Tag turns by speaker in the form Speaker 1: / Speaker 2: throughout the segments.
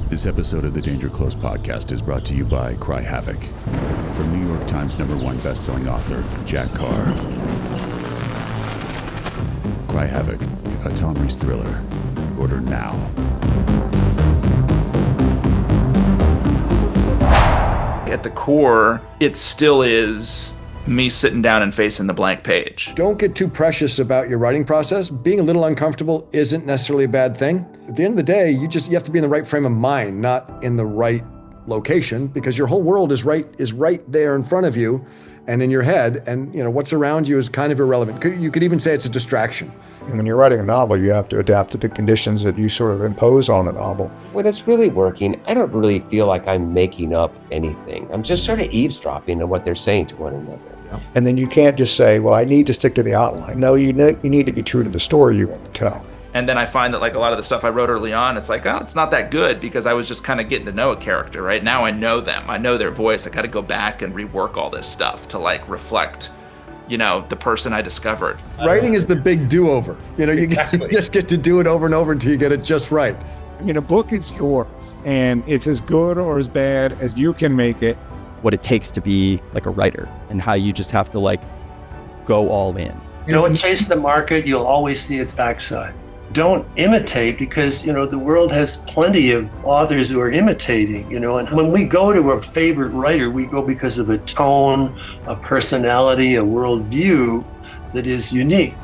Speaker 1: This episode of the Danger Close podcast is brought to you by Cry Havoc. From New York Times #1 bestselling author, Jack Carr. Cry Havoc, a Tom Reese thriller. Order now.
Speaker 2: At the core, it still is me sitting down and facing the blank page.
Speaker 3: Don't get too precious about your writing process. Being a little uncomfortable isn't necessarily a bad thing. At the end of the day, you have to be in the right frame of mind, not in the right location, because your whole world is right there in front of you and in your head, and what's around you is kind of irrelevant. You could even say it's a distraction.
Speaker 4: When you're writing a novel, you have to adapt to the conditions that you sort of impose on a novel.
Speaker 5: When it's really working, I don't really feel like I'm making up anything. I'm just sort of eavesdropping on what they're saying to one another.
Speaker 4: And then you can't just say, well, I need to stick to the outline. No, you need to be true to the story you want to tell.
Speaker 2: And then I find that like a lot of the stuff I wrote early on, it's like, oh, it's not that good because I was just kind of getting to know a character, right? Now I know them. I know their voice. I got to go back and rework all this stuff to like reflect, the person I discovered.
Speaker 3: Writing is the big do-over. You just get to do it over and over until you get it just right.
Speaker 6: A book is yours, and it's as good or as bad as you can make it.
Speaker 7: What it takes to be like a writer and how you just have to like go all in.
Speaker 8: Chase the market, you'll always see its backside. Don't imitate because, the world has plenty of authors who are imitating, and when we go to a favorite writer, we go because of a tone, a personality, a worldview that is unique.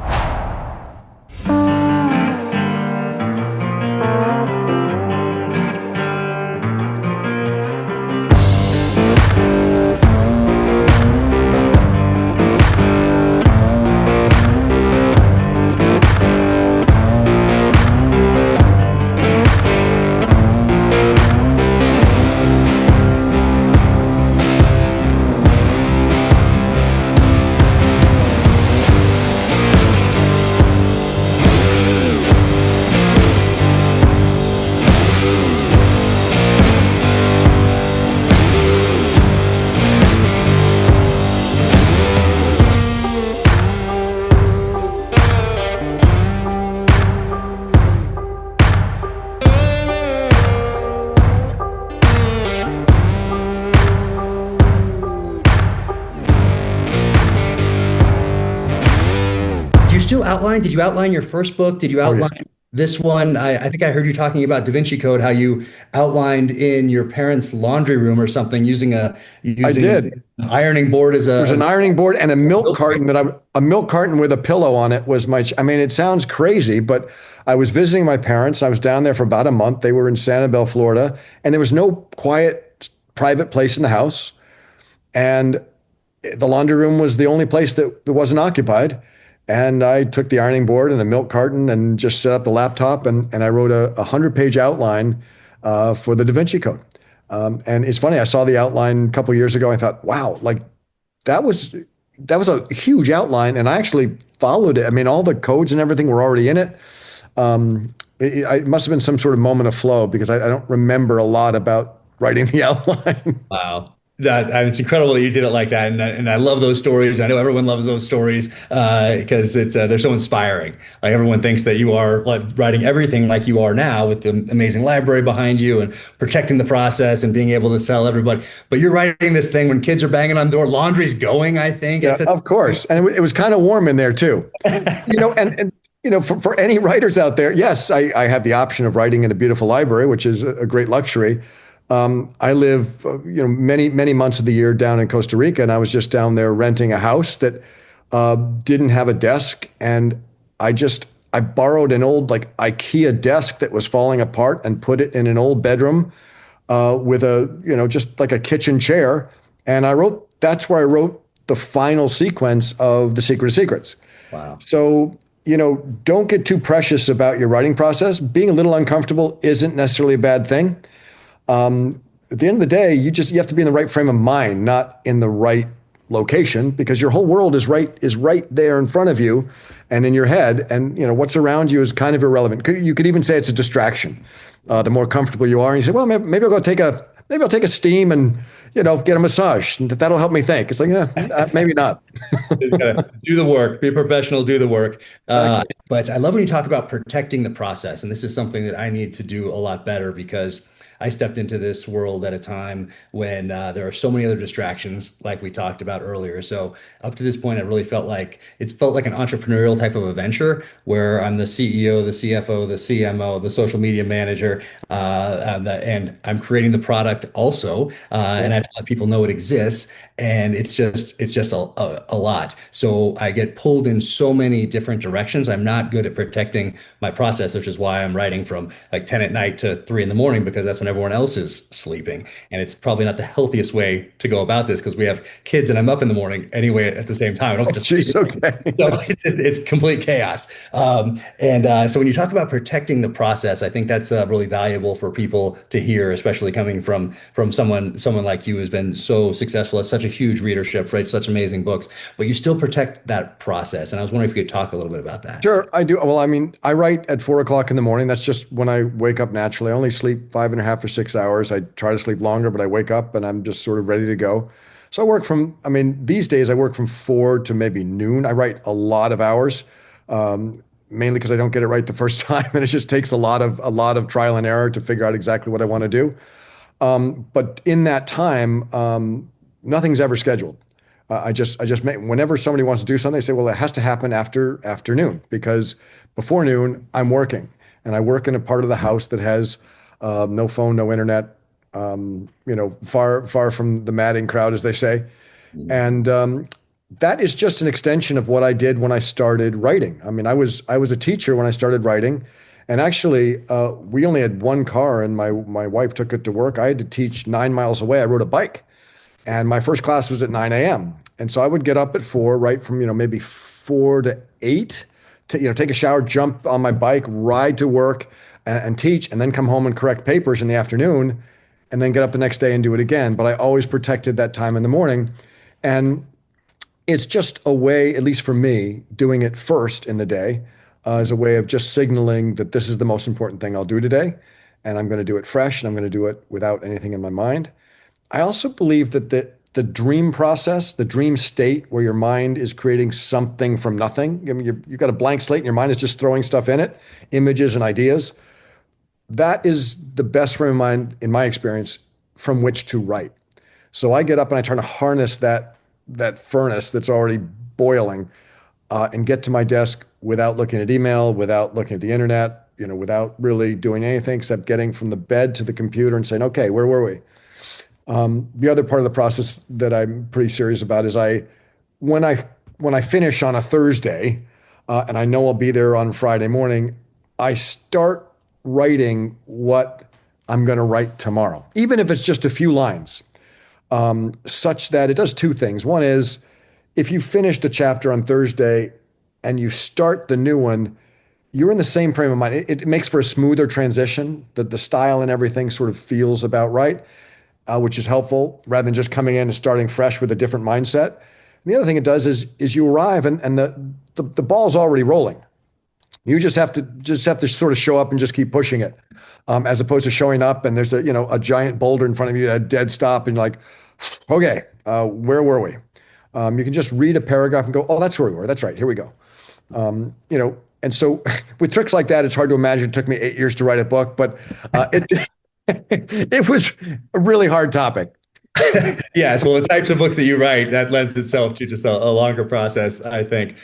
Speaker 9: Did you outline your first book? Did you outline this one? I think I heard you talking about Da Vinci Code, how you outlined in your parents' laundry room or something using
Speaker 3: I did.
Speaker 9: An ironing board as a...
Speaker 3: There's an ironing board and a milk carton a milk carton with a pillow on it was it sounds crazy, but I was visiting my parents. I was down there for about a month. They were in Sanibel, Florida, and there was no quiet, private place in the house. And the laundry room was the only place that wasn't occupied. And I took the ironing board and a milk carton and just set up the laptop and I wrote a 100-page outline for the Da Vinci Code. And it's funny, I saw the outline a couple of years ago. I thought, wow, like that was a huge outline. And I actually followed it. All the codes and everything were already in it. It must have been some sort of moment of flow because I don't remember a lot about writing the outline.
Speaker 9: Wow. It's incredible that you did it like that, and I love those stories. I know everyone loves those stories because they're so inspiring. Like everyone thinks that you are like writing everything like you are now with the amazing library behind you and protecting the process and being able to sell everybody. But you're writing this thing when kids are banging on the door, laundry's going. I think.
Speaker 3: Yeah, of course, and it was kind of warm in there too. For any writers out there, yes, I have the option of writing in a beautiful library, which is a great luxury. I live, many, many months of the year down in Costa Rica, and I was just down there renting a house that didn't have a desk. And I borrowed an old like IKEA desk that was falling apart and put it in an old bedroom with just like a kitchen chair. And that's where I wrote the final sequence of The Secret of Secrets.
Speaker 9: Wow.
Speaker 3: So, don't get too precious about your writing process. Being a little uncomfortable isn't necessarily a bad thing. At the end of the day, you have to be in the right frame of mind, not in the right location, because your whole world is right there in front of you and in your head, and what's around you is kind of irrelevant. You could even say it's a distraction. The more comfortable you are, and you say, well, maybe I'll go take a maybe I'll take a steam and, get a massage. And that'll help me think. It's like, maybe not.
Speaker 9: Just gotta do the work, be a professional, do the work.
Speaker 3: Exactly.
Speaker 9: But I love when you talk about protecting the process. And this is something that I need to do a lot better because I stepped into this world at a time when there are so many other distractions, like we talked about earlier. So up to this point, I really felt like an entrepreneurial type of a venture where I'm the CEO, the CFO, the CMO, the social media manager, and I'm creating the product also, and I have to let people know it exists. And it's just a lot. So I get pulled in so many different directions. I'm not good at protecting my process, which is why I'm writing from like 10 at night to 3 in the morning because that's when everyone else is sleeping. And it's probably not the healthiest way to go about this because we have kids and I'm up in the morning anyway at the same time. I don't get to sleep.
Speaker 3: Jeez, okay.
Speaker 9: So it's complete chaos. So when you talk about protecting the process, I think that's really valuable for people to hear, especially coming from someone like you who's been so successful, has such a huge readership, writes such amazing books, but you still protect that process. And I was wondering if you could talk a little bit about that.
Speaker 3: Sure, I do. Well, I mean, I write at 4 o'clock in the morning. That's just when I wake up naturally. I only sleep 5.5 or 6 hours. I try to sleep longer, but I wake up and I'm just sort of ready to go. So these days I work from 4 to maybe noon. I write a lot of hours, mainly because I don't get it right the first time. And it just takes a lot of trial and error to figure out exactly what I want to do. But in that time, nothing's ever scheduled. I just make, whenever somebody wants to do something, they say, well, it has to happen after afternoon because before noon I'm working, and I work in a part of the house that has no phone, no internet, far from the madding crowd, as they say, and that is just an extension of what I did when I started writing. I mean, I was a teacher when I started writing, and actually, we only had one car, and my wife took it to work. I had to teach 9 miles away. I rode a bike. And my first class was at 9 a.m. And so I would get up at 4, right from, maybe 4 to 8 to, take a shower, jump on my bike, ride to work and teach, and then come home and correct papers in the afternoon, and then get up the next day and do it again. But I always protected that time in the morning. And it's just a way, at least for me, doing it first in the day, as a way of just signaling that this is the most important thing I'll do today. And I'm going to do it fresh, and I'm going to do it without anything in my mind. I also believe that the dream process, the dream state where your mind is creating something from nothing. I mean, you've got a blank slate and your mind is just throwing stuff in it, images and ideas. That is the best frame of mind, in my experience, from which to write. So I get up and I try to harness that furnace that's already boiling, and get to my desk without looking at email, without looking at the internet, without really doing anything except getting from the bed to the computer and saying, okay, where were we? The other part of the process that I'm pretty serious about is when I finish on a Thursday, and I know I'll be there on Friday morning, I start writing what I'm going to write tomorrow, even if it's just a few lines, such that it does two things. One is, if you finished a chapter on Thursday and you start the new one, you're in the same frame of mind. It makes for a smoother transition. The style and everything sort of feels about right. Which is helpful rather than just coming in and starting fresh with a different mindset. And the other thing it does is you arrive and the ball's already rolling. You just have to sort of show up and just keep pushing it, as opposed to showing up and there's a giant boulder in front of you, a dead stop, and you're like, okay, where were we? You can just read a paragraph and go, oh, that's where we were. That's right. Here we go. And so with tricks like that, it's hard to imagine it took me 8 years to write a book, but it was a really hard topic.
Speaker 9: Yes, well, the types of books that you write, that lends itself to just a longer process, I think,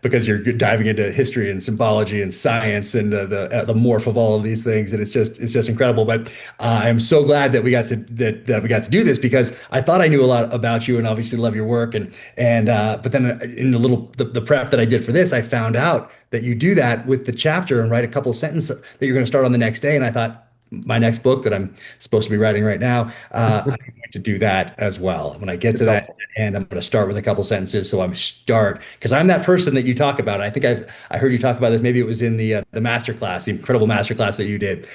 Speaker 9: because you're diving into history and symbology and science and the morph of all of these things, and it's just incredible. But I'm so glad that we got to do this because I thought I knew a lot about you and obviously love your work, but then in the prep that I did for this, I found out that you do that with the chapter and write a couple of sentences that you're going to start on the next day, and I thought, my next book that I'm supposed to be writing right now, I'm going to do that as well. When I get to that, and I'm going to start with a couple sentences. So because I'm that person that you talk about. I think I heard you talk about this. Maybe it was in the masterclass, the incredible masterclass that you did.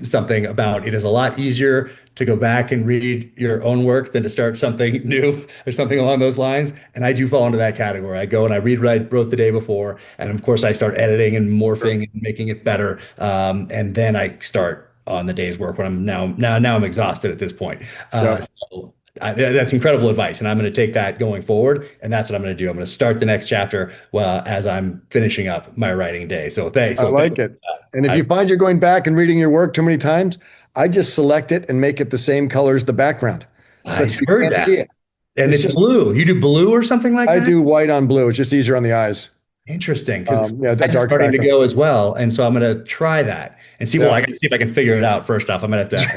Speaker 9: Something about it is a lot easier to go back and read your own work than to start something new or something along those lines. And I do fall into that category. I go and I read what I wrote the day before, and of course I start editing and morphing and making it better, and then I start on the day's work when I'm now I'm exhausted at this point.
Speaker 3: Yeah.
Speaker 9: So that's incredible advice, and I'm going to take that going forward, and that's what I'm going to do. I'm going to start the next chapter as I'm finishing up my writing day. So thanks.
Speaker 3: I like it. And if you find you're going back and reading your work too many times, I just select it and make it the same color as the background. So
Speaker 9: I
Speaker 3: you
Speaker 9: heard
Speaker 3: can't
Speaker 9: that.
Speaker 3: see it.
Speaker 9: And it's
Speaker 3: just
Speaker 9: blue. You do blue or something like that?
Speaker 3: I do white on blue. It's just easier on the eyes.
Speaker 9: Interesting, because
Speaker 3: Yeah,
Speaker 9: that's
Speaker 3: dark
Speaker 9: starting to
Speaker 3: background.
Speaker 9: go as well, and so I'm going to try that and see. Well,
Speaker 3: Yeah.
Speaker 9: I got to see if I can figure it out first off. I'm going to have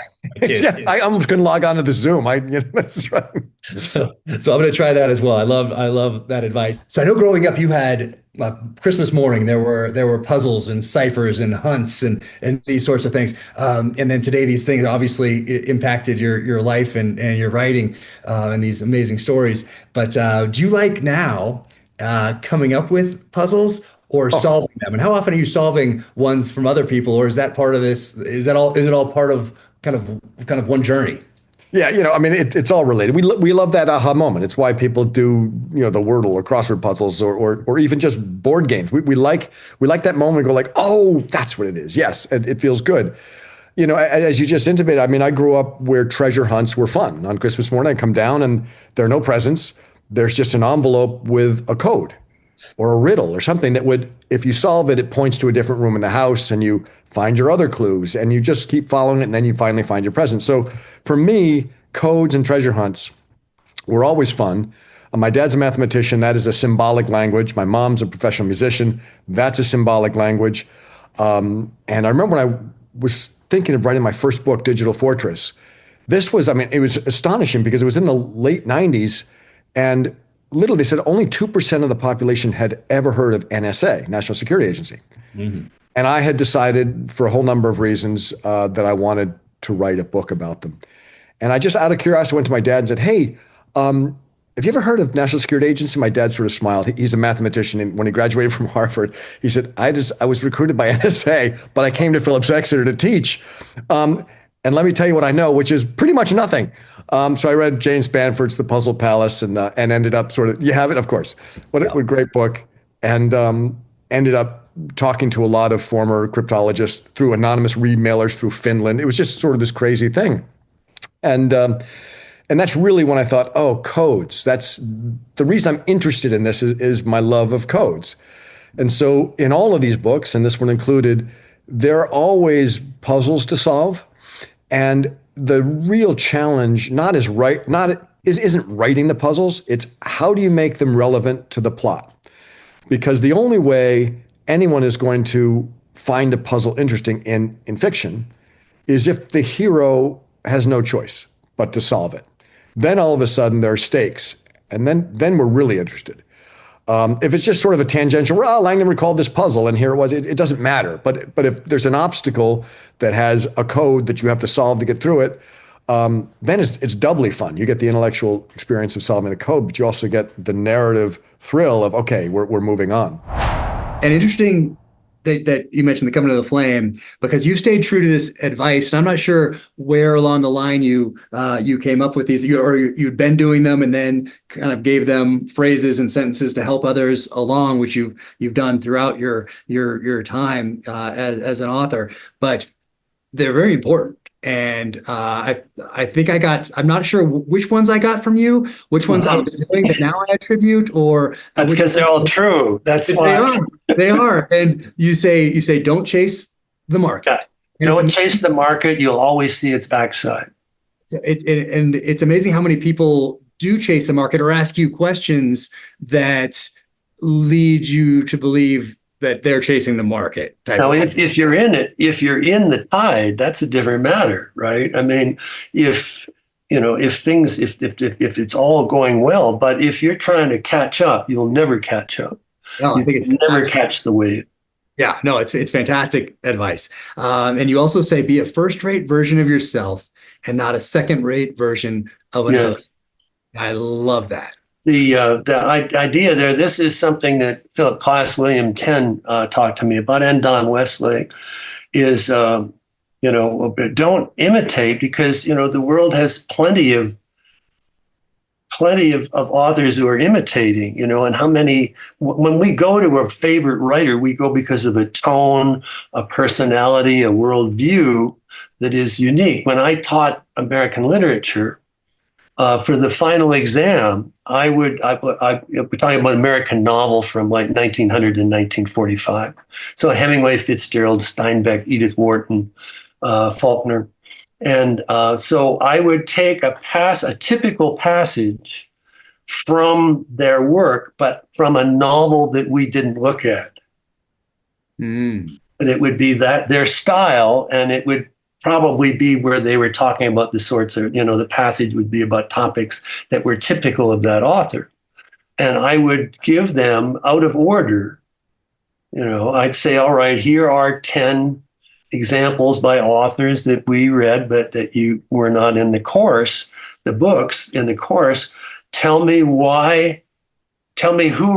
Speaker 9: to.
Speaker 3: Yeah, I almost couldn't log on to the Zoom. That's right.
Speaker 9: So I'm going to try that as well. I love that advice. So I know growing up, you had Christmas morning. There were puzzles and ciphers and hunts and these sorts of things. And then today, these things obviously impacted your life and your writing and these amazing stories. But do you like now coming up with puzzles or solving them? And how often are you solving ones from other people, or is that part of this? Is it all part of kind of one journey?
Speaker 3: Yeah, I mean, it's all related. We love that aha moment. It's why people do, the Wordle or crossword puzzles or even just board games. We like that moment and go like, oh, that's what it is. Yes, it feels good. As you just intimated, I mean, I grew up where treasure hunts were fun. On Christmas morning, I come down and there are no presents. There's just an envelope with a code or a riddle or something that would, if you solve it, it points to a different room in the house and you find your other clues and you just keep following it and then you finally find your present. So for me, codes and treasure hunts were always fun. My dad's a mathematician. That is a symbolic language. My mom's a professional musician. That's a symbolic language. And I remember when I was thinking of writing my first book, Digital Fortress, it was astonishing because it was in the late 90s and literally they said only 2% of the population had ever heard of NSA, National Security Agency. Mm-hmm. And I had decided for a whole number of reasons that I wanted to write a book about them. And I just out of curiosity went to my dad and said, hey, have you ever heard of National Security Agency? My dad sort of smiled. He's a mathematician. And when he graduated from Harvard, he said, I was recruited by NSA, but I came to Phillips Exeter to teach. And let me tell you what I know, which is pretty much nothing. So I read Jane Spanford's The Puzzle Palace and ended up you have it, of course. What a great book. And ended up talking to a lot of former cryptologists through anonymous read mailers through Finland. It was just sort of this crazy thing. And that's really when I thought, oh, codes. That's the reason I'm interested in this is my love of codes. And so in all of these books, and this one included, there are always puzzles to solve. And the real challenge isn't writing the puzzles, it's how do you make them relevant to the plot? Because the only way anyone is going to find a puzzle interesting in fiction is if the hero has no choice but to solve it. Then all of a sudden there are stakes, and then we're really interested. If it's just sort of a tangential, Langdon recalled this puzzle and here it was, it doesn't matter. But if there's an obstacle that has a code that you have to solve to get through it, then it's doubly fun. You get the intellectual experience of solving the code, but you also get the narrative thrill of, okay, we're moving on.
Speaker 10: And interesting that you mentioned the coming to the flame, because you stayed true to this advice, and I'm not sure where along the line you came up with these, or you'd been doing them and then kind of gave them phrases and sentences to help others along, which you've done throughout your time as an author. But they're very important. And I think I'm not sure which ones I got from you, which ones I was doing that now I attribute, or
Speaker 8: that's because they're all true. That's why
Speaker 10: they are. And you say, don't chase the market.
Speaker 8: Yeah. Don't chase the market. You'll always see its backside.
Speaker 10: It's amazing how many people do chase the market or ask you questions that lead you to believe that they're chasing the market.
Speaker 8: Now, if you're in it, if you're in the tide, that's a different matter, right? I mean, if it's all going well, but if you're trying to catch up, you'll never catch up.
Speaker 10: No, I think
Speaker 8: you'll never catch the wave.
Speaker 10: Yeah, no, it's fantastic advice. And you also say, be a first-rate version of yourself and not a second-rate version of another. Yes. I love that.
Speaker 8: The idea there, this is something that Philip Class William 10 talked to me about, and Don Westlake, is, don't imitate, because, the world has plenty of authors who are imitating, and how many, when we go to a favorite writer, we go because of a tone, a personality, a worldview. that is unique. When I taught American literature, for the final exam, we're talking about American novel from like 1900 to 1945. So Hemingway, Fitzgerald, Steinbeck, Edith Wharton, Faulkner. And so I would take a typical passage from their work, but from a novel that we didn't look at.
Speaker 10: Mm.
Speaker 8: And it would be that their style, and it would probably be where they were talking about the sorts of, the passage would be about topics that were typical of that author. And I would give them out of order, I'd say, all right, here are 10 examples by authors that we read, but that you were not in the course, the books in the course. Tell me who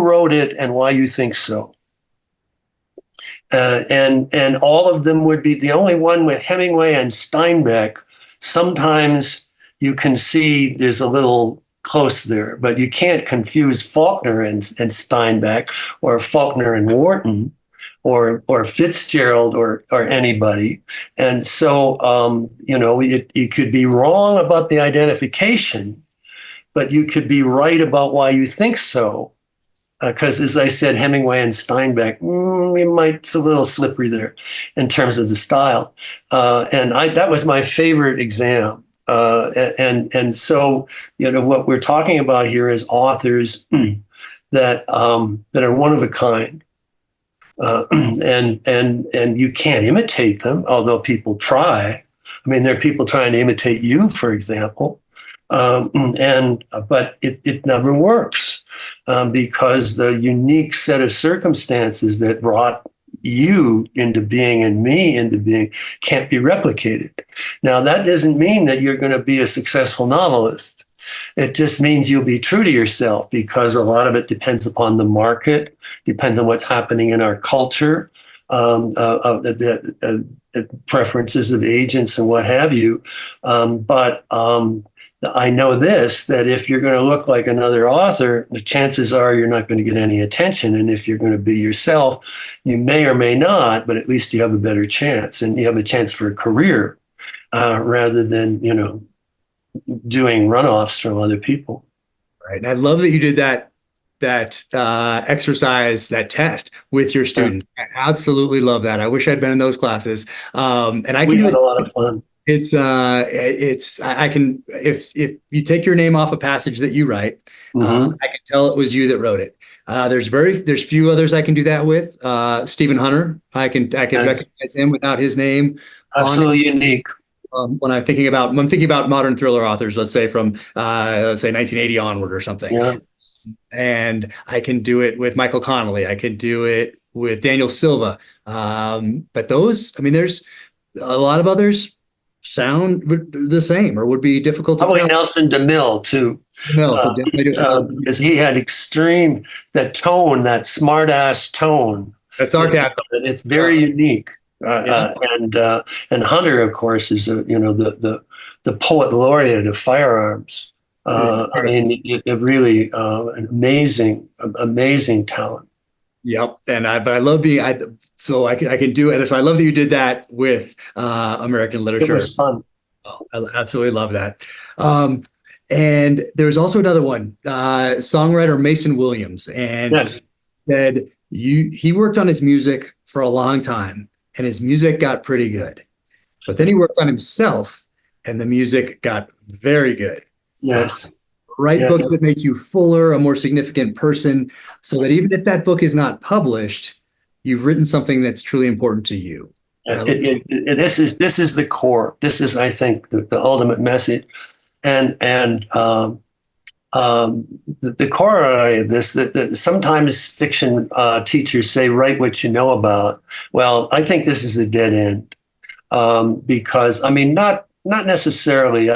Speaker 8: wrote it and why you think so. And all of them would be the only one with Hemingway and Steinbeck. Sometimes you can see there's a little close there, but you can't confuse Faulkner and Steinbeck, or Faulkner and Wharton, or Fitzgerald, or anybody. And so, you could be wrong about the identification, but you could be right about why you think so. Because, as I said, Hemingway and Steinbeck, it's a little slippery there in terms of the style. And that was my favorite exam. And so, what we're talking about here is authors that are one of a kind. And you can't imitate them, although people try. I mean, there are people trying to imitate you, for example. But it never works. Because the unique set of circumstances that brought you into being and me into being can't be replicated. Now, that doesn't mean that you're going to be a successful novelist. It just means you'll be true to yourself, because a lot of it depends upon the market, depends on what's happening in our culture, the preferences of agents and what have you. But I know this, that if you're going to look like another author, the chances are you're not going to get any attention. And if you're going to be yourself, you may or may not, but at least you have a better chance, and you have a chance for a career rather than, doing runoffs from other people.
Speaker 10: Right. And I love that you did that exercise, that test with your students. I absolutely love that. I wish I'd been in those classes. And
Speaker 8: we had a lot of fun.
Speaker 10: I can, if you take your name off a passage that you write,
Speaker 8: Mm-hmm.
Speaker 10: I can tell it was you that wrote it. There's few others I can do that with. Stephen Hunter, I can recognize him without his name.
Speaker 8: Absolutely unique.
Speaker 10: When I'm thinking about modern thriller authors, let's say from 1980 onward or something.
Speaker 8: Yeah.
Speaker 10: And I can do it with Michael Connolly. I can do it with Daniel Silva. But those, there's a lot of others sound the same or would be difficult to
Speaker 8: Probably
Speaker 10: tell.
Speaker 8: Nelson DeMille too, because he had that tone, that smart ass tone.
Speaker 10: That's sarcasm.
Speaker 8: It's very unique. And Hunter, of course, is the poet laureate of firearms. It really an amazing talent.
Speaker 10: Yep, but I love so I can do it. So I love that you did that with American literature.
Speaker 8: It was fun.
Speaker 10: Oh, I absolutely love that. And there's also another one, songwriter Mason Williams, and
Speaker 8: yes.
Speaker 10: Said he worked on his music for a long time, and his music got pretty good, but then he worked on himself, and the music got very good.
Speaker 8: Yes.
Speaker 10: Write books that make you fuller, a more significant person, so that even if that book is not published, you've written something that's truly important to you.
Speaker 8: This is the core. This is, I think, the ultimate message, and the corollary of this, that sometimes fiction teachers say, write what you know about. Well, I think this is a dead end, because not necessarily.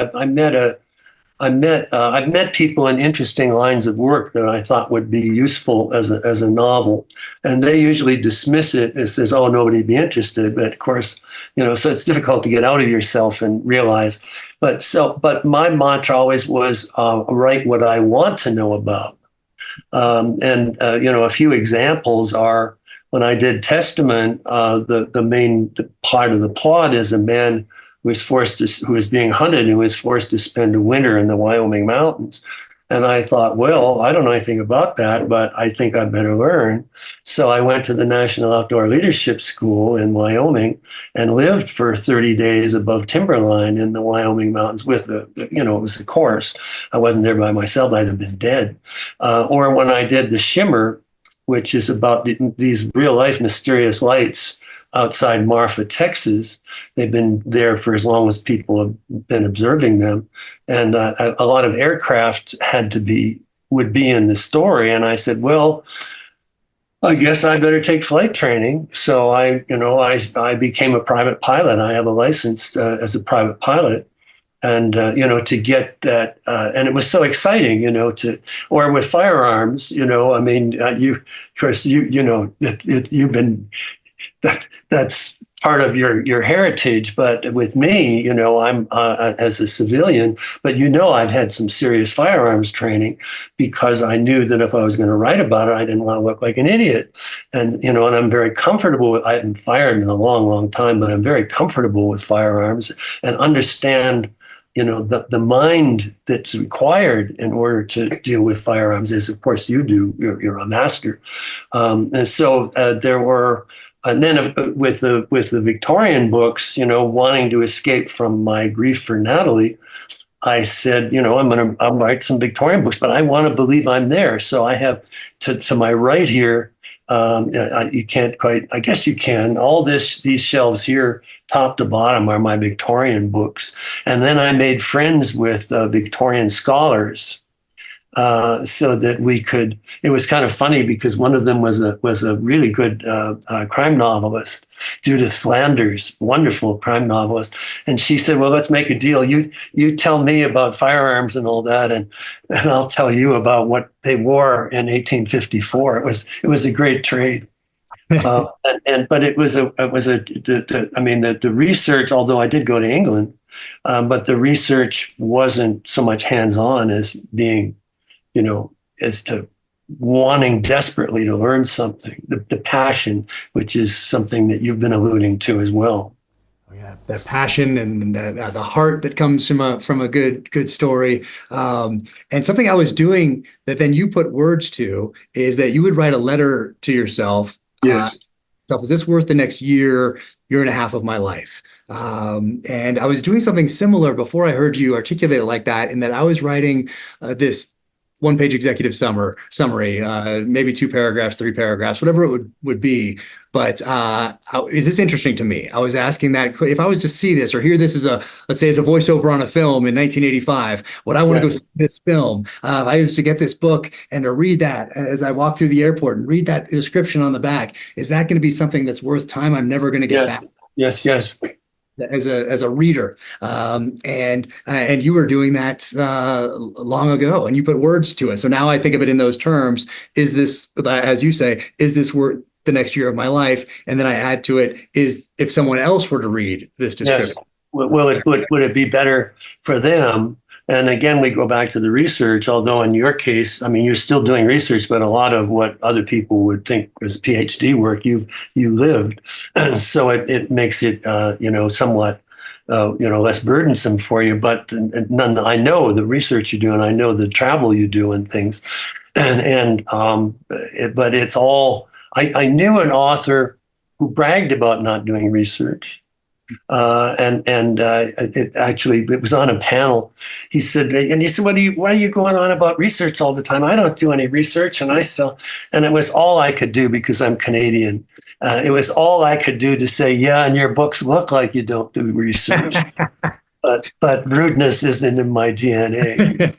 Speaker 8: I've met people in interesting lines of work that I thought would be useful as a novel, and they usually dismiss it as says, "Oh, nobody'd be interested." But of course, so it's difficult to get out of yourself and realize. But my mantra always was write what I want to know about, a few examples are when I did Testament. The main part of the plot is a man who was being hunted and was forced to spend a winter in the Wyoming mountains. And I thought, well, I don't know anything about that, but I think I better learn. So I went to the National Outdoor Leadership School in Wyoming and lived for 30 days above timberline in the Wyoming mountains with it was a course. I wasn't there by myself. I'd have been dead. Or when I did the Shimmer, which is about these real life mysterious lights outside Marfa, Texas. They've been there for as long as people have been observing them. And a lot of aircraft would be in the story. And I said, well, I guess I better take flight training. So I became a private pilot. I have a license as a private pilot. And, to get that, and it was so exciting, or with firearms, you've been, that's part of your heritage. But with me, I'm as a civilian, but I've had some serious firearms training because I knew that if I was going to write about it, I didn't want to look like an idiot. And, and I'm very comfortable with, I haven't fired in a long, long time, but I'm very comfortable with firearms and understand the mind that's required in order to deal with firearms, as of course you do. You're a master, and so there were. And then with the Victorian books, wanting to escape from my grief for Natalie, I said, I'll write some Victorian books, but I want to believe I'm there. So I have to my right here. You can't quite, I guess you can. All these shelves here, top to bottom, are my Victorian books. And then I made friends with Victorian scholars so that we could. It was kind of funny because one of them was a really good crime novelist, Judith Flanders, wonderful crime novelist. And she said, well, let's make a deal. You tell me about firearms and all that, and I'll tell you about what they wore in 1854. It was a great trade. But it was the research, although I did go to England, but the research wasn't so much hands-on as being, as to wanting desperately to learn something, the passion, which is something that you've been alluding to as well.
Speaker 10: Yeah, that passion and the heart that comes from a good story. And something I was doing that then you put words to is that you would write a letter to yourself.
Speaker 8: Yes.
Speaker 10: Is this worth the next year and a half of my life? And I was doing something similar before I heard you articulate it like that, in that I was writing this one-page executive summary, maybe 2 paragraphs, 3 paragraphs, whatever it would be. But is this interesting to me? I was asking that if I was to see this or hear this as let's say as a voiceover on a film in 1985, would I want to go see this film? If I used to get this book and to read that as I walk through the airport and read that description on the back, is that going to be something that's worth time I'm never going to get back?
Speaker 8: Yes.
Speaker 10: As a reader, and you were doing that long ago, and you put words to it. So now I think of it in those terms. Is this, as you say, is this worth the next year of my life? And then I add to it, is if someone else were to read this description,
Speaker 8: would it be better for them? And again, we go back to the research, although in your case, you're still doing research, but a lot of what other people would think was PhD work, you lived. So it makes it, somewhat, less burdensome for you. But I know the research you do, and I know the travel you do and things. But it's all, I knew an author who bragged about not doing research. It was on a panel. He said, why are you going on about research all the time? I don't do any research, and it was all I could do because I'm Canadian. It was all I could do to say, yeah, and your books look like you don't do research, but rudeness isn't in my DNA.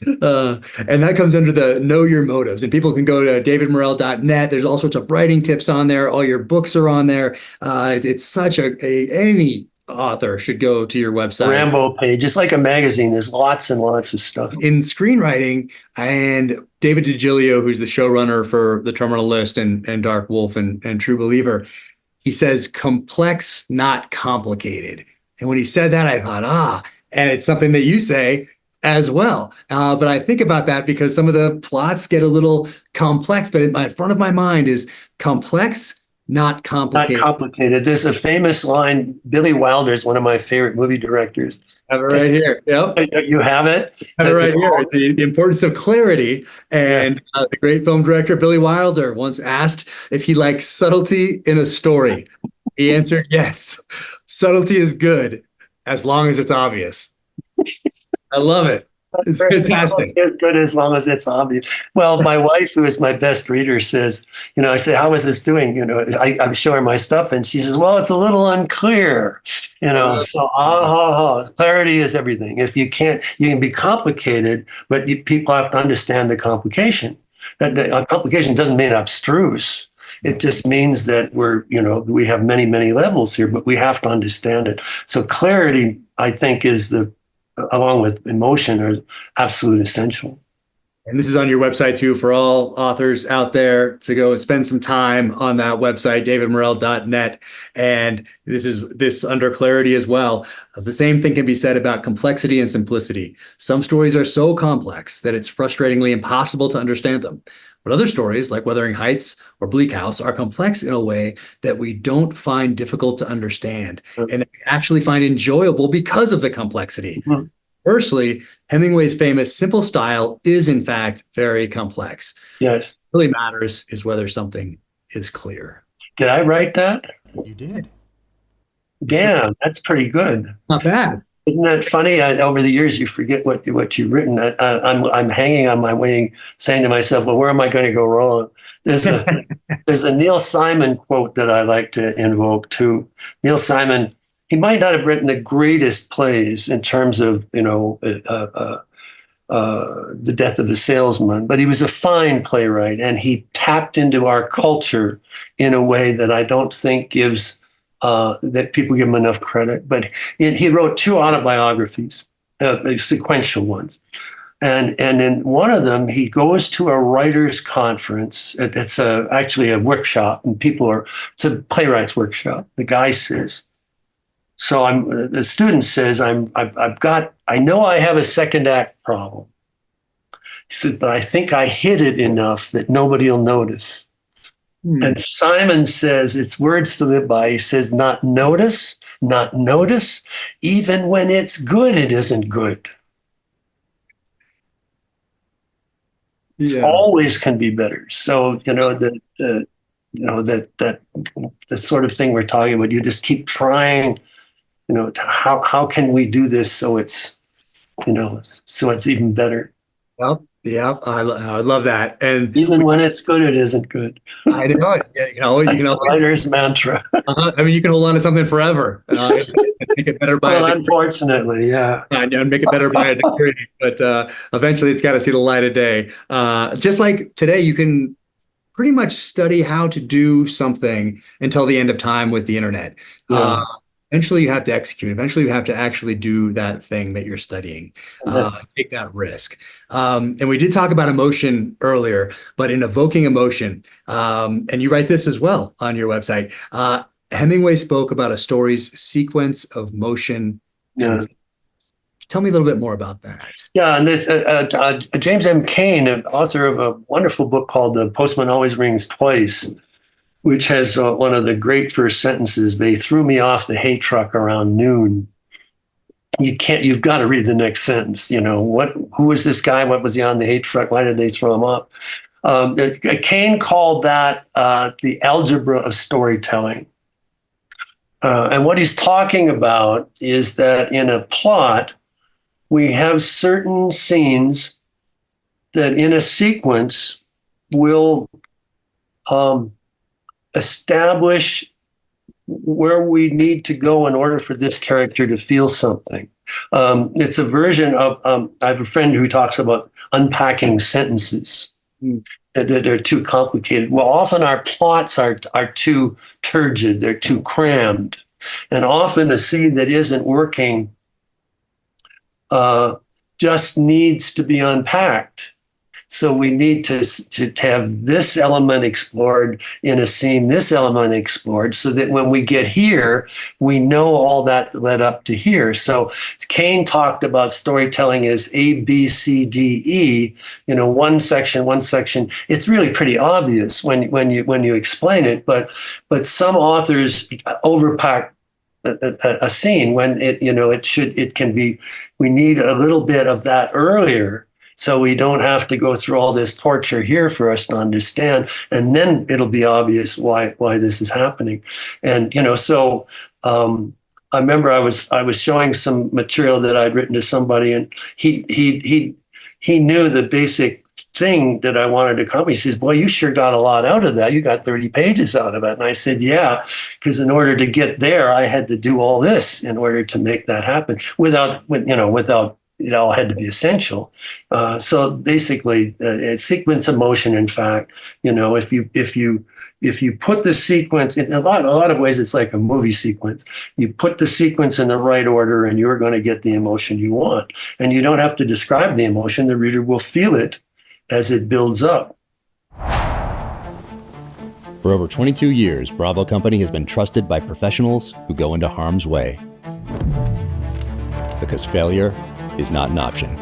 Speaker 10: And that comes under the know your motives, and people can go to davidmorrell.net. There's all sorts of writing tips on there. All your books are on there. It's such any author should go to your website.
Speaker 8: Rambo page. It's like a magazine. There's lots and lots of stuff.
Speaker 10: In screenwriting, and David DiGilio, who's the showrunner for The Terminal List and Dark Wolf and True Believer, he says complex, not complicated. And when he said that, I thought, and it's something that you say as well. But I think about that because some of the plots get a little complex, but in front of my mind is complex, not
Speaker 8: Not
Speaker 10: complicated.
Speaker 8: complicated. There's a famous line. Billy Wilder is one of my favorite movie directors.
Speaker 10: I have it right here. Yep.
Speaker 8: You have it?
Speaker 10: I have it right here. The importance of clarity. And the great film director Billy Wilder once asked if he likes subtlety in a story. He answered yes. Subtlety is good as long as it's obvious. I love it. It's fantastic.
Speaker 8: It's good as long as it's obvious. Well, my wife, who is my best reader, says, I say, how is this doing? I'm showing my stuff, and she says, well, it's a little unclear. So clarity is everything. If you can't, you can be complicated, but people have to understand the complication. That complication doesn't mean abstruse. It just means that we have many, many levels here, but we have to understand it. So clarity, I think, is along with emotion, are absolute essential.
Speaker 10: And this is on your website too, for all authors out there to go and spend some time on that website, davidmorrell.net. And this under clarity as well. The same thing can be said about complexity and simplicity. Some stories are so complex that it's frustratingly impossible to understand them. But other stories, like Wuthering Heights or Bleak House, are complex in a way that we don't find difficult to understand and that we actually find enjoyable because of the complexity.
Speaker 8: Mm-hmm.
Speaker 10: Conversely, Hemingway's famous simple style is, in fact, very complex.
Speaker 8: Yes.
Speaker 10: What really matters is whether something is clear.
Speaker 8: Did I write that?
Speaker 10: You did.
Speaker 8: Damn, that's pretty good.
Speaker 10: Not bad.
Speaker 8: Isn't that funny? Over the years, you forget what you've written. I'm hanging on my wing, saying to myself, "Well, where am I going to go wrong?" There's a Neil Simon quote that I like to invoke too. Neil Simon, he might not have written the greatest plays in terms of The Death of a Salesman, but he was a fine playwright, and he tapped into our culture in a way that I don't think gives. That people give him enough credit, but he wrote 2 autobiographies, sequential ones, and in one of them he goes to a writers' conference. It's actually a workshop, and it's a playwrights workshop. The guy says, the student says, I know I have a second act problem. He says, but I think I hid it enough that nobody will notice. And Simon says, it's words to live by. He says, not notice, even when it's good, it isn't good. It always can be better. So, the sort of thing we're talking about, you just keep trying, how can we do this so it's even better.
Speaker 10: Well, yeah, I love that. And
Speaker 8: even when it's good, it isn't good.
Speaker 10: I know. You can always,
Speaker 8: writer's mantra.
Speaker 10: I mean, you can hold on to something forever. Make it better by
Speaker 8: unfortunately, yeah.
Speaker 10: And make it better by a degree. But eventually it's got to see the light of day. Just like today, you can pretty much study how to do something until the end of time with the internet.
Speaker 8: Yeah.
Speaker 10: Eventually you have to execute. Eventually you have to actually do that thing that you're studying, take that risk. And we did talk about emotion earlier, but in evoking emotion, and you write this as well on your website, Hemingway spoke about a story's sequence of motion.
Speaker 8: Yeah.
Speaker 10: Tell me a little bit more about that.
Speaker 8: Yeah, and this James M. Cain, an author of a wonderful book called The Postman Always Rings Twice, which has one of the great first sentences, "They threw me off the hay truck around noon." You've got to read the next sentence. Who was this guy? What was he on the hay truck? Why did they throw him off? Cain called that the algebra of storytelling. And what he's talking about is that in a plot, we have certain scenes that in a sequence will establish where we need to go in order for this character to feel something. It's a version of, I have a friend who talks about unpacking sentences that are too complicated. Well, often our plots are too turgid, they're too crammed. And often a scene that isn't working just needs to be unpacked. So we need to have this element explored in a scene, this element explored, so that when we get here, we know all that led up to here. So Kane talked about storytelling as A, B, C, D, E. One section, one section. It's really pretty obvious when you explain it, but some authors overpack a scene when it can be. We need a little bit of that earlier, so we don't have to go through all this torture here for us to understand, and then it'll be obvious why this is happening. And so I remember I was showing some material that I'd written to somebody, and he knew the basic thing that I wanted to accomplish. He says, "Boy, you sure got a lot out of that. You got 30 pages out of it." And I said, "Yeah, because in order to get there, I had to do all this in order to make that happen. Without it all had to be essential." So basically, sequence of motion. In fact, if you put the sequence in a lot of ways, it's like a movie sequence. You put the sequence in the right order, and you're going to get the emotion you want. And you don't have to describe the emotion; the reader will feel it as it builds up.
Speaker 11: For over 22 years, Bravo Company has been trusted by professionals who go into harm's way. Because failure is not an option.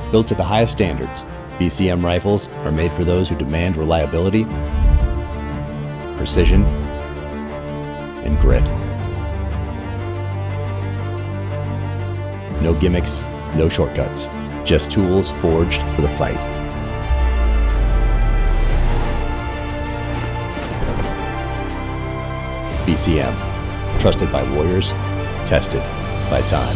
Speaker 11: Built to the highest standards, BCM rifles are made for those who demand reliability, precision, and grit. No gimmicks, no shortcuts, just tools forged for the fight. BCM, trusted by warriors, tested by time.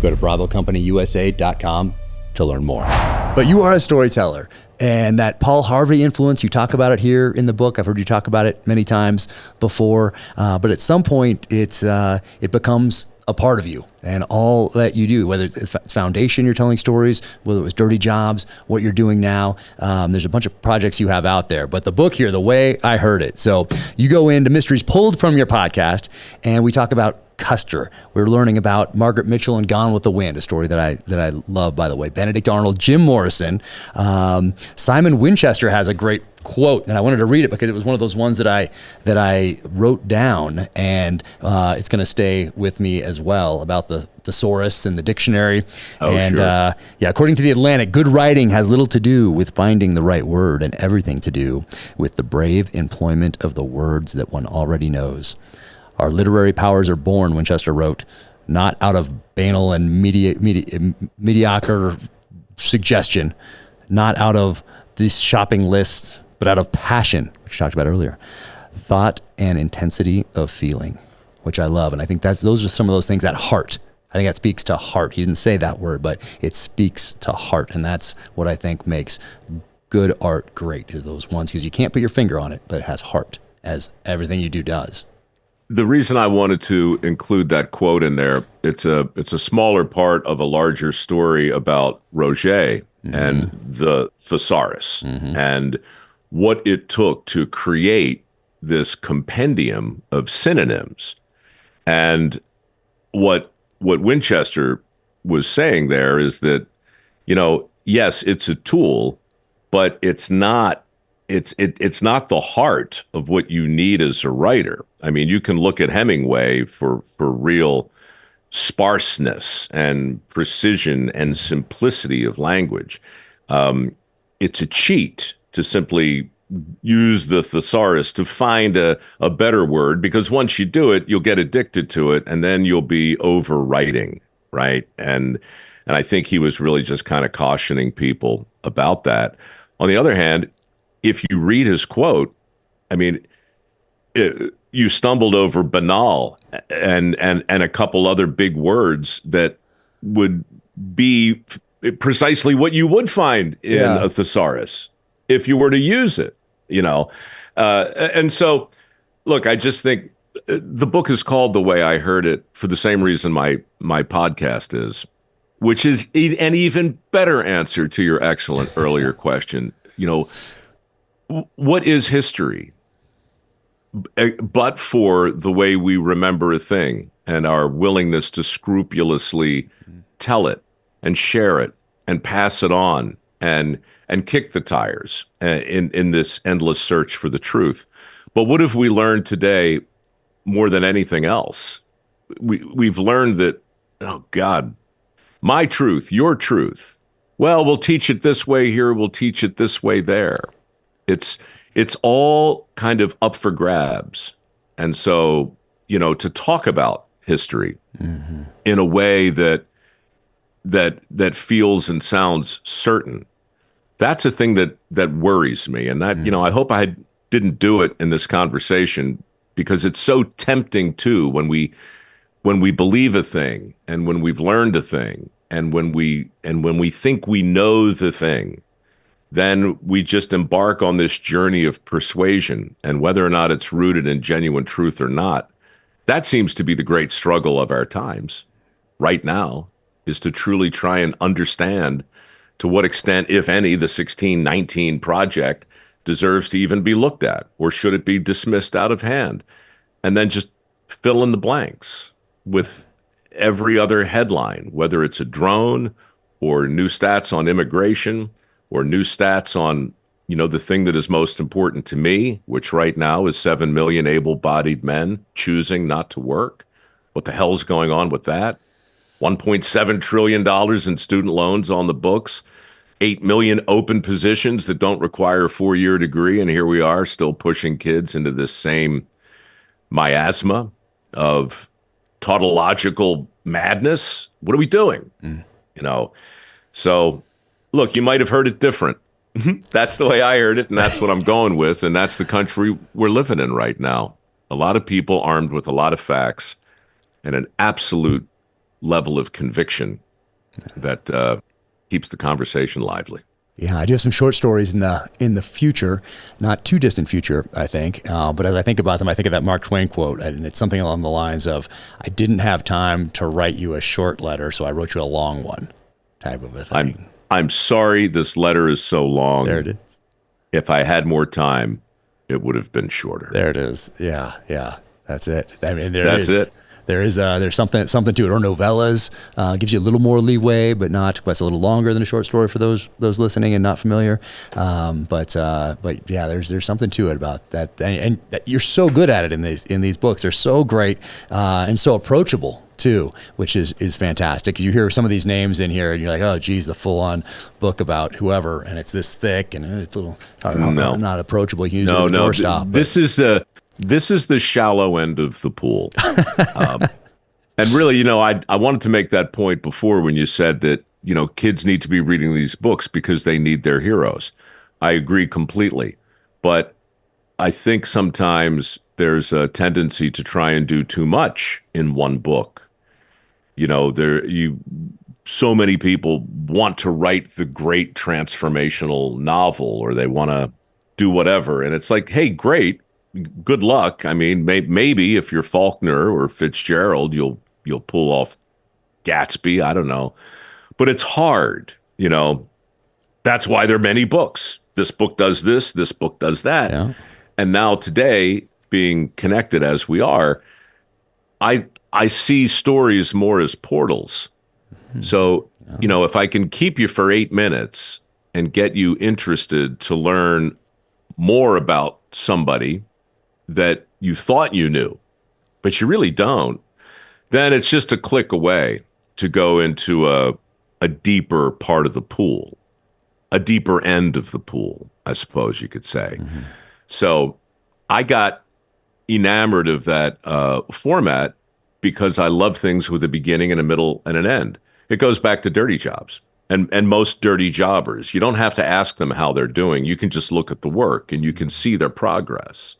Speaker 11: Go to BravoCompanyUSA.com to learn more.
Speaker 12: But you are a storyteller, and that Paul Harvey influence, you talk about it here in the book. I've heard you talk about it many times before, but at some point it becomes a part of you and all that you do, whether it's Foundation, you're telling stories, whether it was Dirty Jobs, what you're doing now. There's a bunch of projects you have out there, but the book here, the way I heard it. So you go into mysteries pulled from your podcast, and we talk about Custer. We're learning about Margaret Mitchell and Gone with the Wind, a story that I love, by the way. Benedict Arnold, Jim Morrison, Simon Winchester has a great quote, and I wanted to read it because it was one of those ones that I wrote down, and it's going to stay with me as well, about the thesaurus and the dictionary. Sure. According to The Atlantic, good writing has little to do with finding the right word and everything to do with the brave employment of the words that one already knows. Our literary powers are born, Winchester wrote, not out of banal and mediocre suggestion, not out of these shopping lists, but out of passion, which we talked about earlier, thought and intensity of feeling, which I love. And I think those are some of those things at heart. I think that speaks to heart. He didn't say that word, but it speaks to heart. And that's what I think makes good art great, is those ones, because you can't put your finger on it, but it has heart, as everything you do does.
Speaker 13: The reason I wanted to include that quote in there, it's a smaller part of a larger story about Roget and the thesaurus and what it took to create this compendium of synonyms. And what Winchester was saying there is that, yes, it's a tool, but it's not the heart of what you need as a writer. I mean, you can look at Hemingway for real sparseness and precision and simplicity of language. It's a cheat to simply use the thesaurus to find a better word, because once you do it, you'll get addicted to it, and then you'll be overwriting, right? And I think he was really just kind of cautioning people about that. On the other hand, if you read his quote, I mean, you stumbled over banal and a couple other big words that would be precisely what you would find in a thesaurus if you were to use it, and so, look, I just think the book is called The Way I Heard It for the same reason my podcast is, which is an even better answer to your excellent earlier question. What is history but for the way we remember a thing and our willingness to scrupulously tell it and share it and pass it on and kick the tires in this endless search for the truth. But what have we learned today more than anything else? We've learned that, oh God, my truth, your truth. Well, we'll teach it this way here, we'll teach it this way there. It's all kind of up for grabs. And so, to talk about history in a way that feels and sounds certain, that's a thing that worries me. And that, I hope I didn't do it in this conversation, because it's so tempting too when we believe a thing and when we've learned a thing and when we think we know the thing, then we just embark on this journey of persuasion, and whether or not it's rooted in genuine truth or not, that seems to be the great struggle of our times right now, is to truly try and understand to what extent, if any, the 1619 project deserves to even be looked at, or should it be dismissed out of hand, and then just fill in the blanks with every other headline, whether it's a drone or new stats on immigration or new stats on, the thing that is most important to me, which right now is 7 million able-bodied men choosing not to work. What the hell's going on with that? $1.7 trillion in student loans on the books, 8 million open positions that don't require a 4-year degree, and here we are still pushing kids into this same miasma of tautological madness. What are we doing? So look, you might have heard it different. That's the way I heard it, and that's what I'm going with, and that's the country we're living in right now. A lot of people armed with a lot of facts and an absolute level of conviction that keeps the conversation lively.
Speaker 12: Yeah, I do have some short stories in the future, not too distant future, I think. But as I think about them, I think of that Mark Twain quote, and it's something along the lines of, "I didn't have time to write you a short letter, so I wrote you a long one," type of a thing.
Speaker 13: I'm sorry this letter is so long.
Speaker 12: There it is.
Speaker 13: If I had more time, it would have been shorter.
Speaker 12: There it is. Yeah, that's it. I mean,
Speaker 13: That's it.
Speaker 12: There's something to it. Or novellas gives you a little more leeway, but it's a little longer than a short story for those listening and not familiar. But yeah, there's something to it about that, and you're so good at it in these books. They're so great and so approachable too, which is fantastic. You hear some of these names in here, and you're like, oh, geez, the full-on book about whoever, and it's this thick, and it's a little not approachable. You can use it as a doorstop.
Speaker 13: This is the shallow end of the pool. And really, I wanted to make that point before when you said that, kids need to be reading these books because they need their heroes. I agree completely. But I think sometimes there's a tendency to try and do too much in one book. So many people want to write the great transformational novel, or they want to do whatever. And it's like, hey, great. Good luck. I mean, maybe if you're Faulkner or Fitzgerald, you'll pull off Gatsby. I don't know, but it's hard. That's why there are many books. This book does this. This book does that.
Speaker 12: Yeah.
Speaker 13: And now today, being connected as we are, I see stories more as portals. So if I can keep you for 8 minutes and get you interested to learn more about somebody that you thought you knew, but you really don't, then it's just a click away to go into a deeper part of the pool, a deeper end of the pool, I suppose you could say. Mm-hmm. So I got enamored of that format because I love things with a beginning and a middle and an end. It goes back to dirty jobs. And most dirty jobbers, you don't have to ask them how they're doing. You can just look at the work and you can see their progress.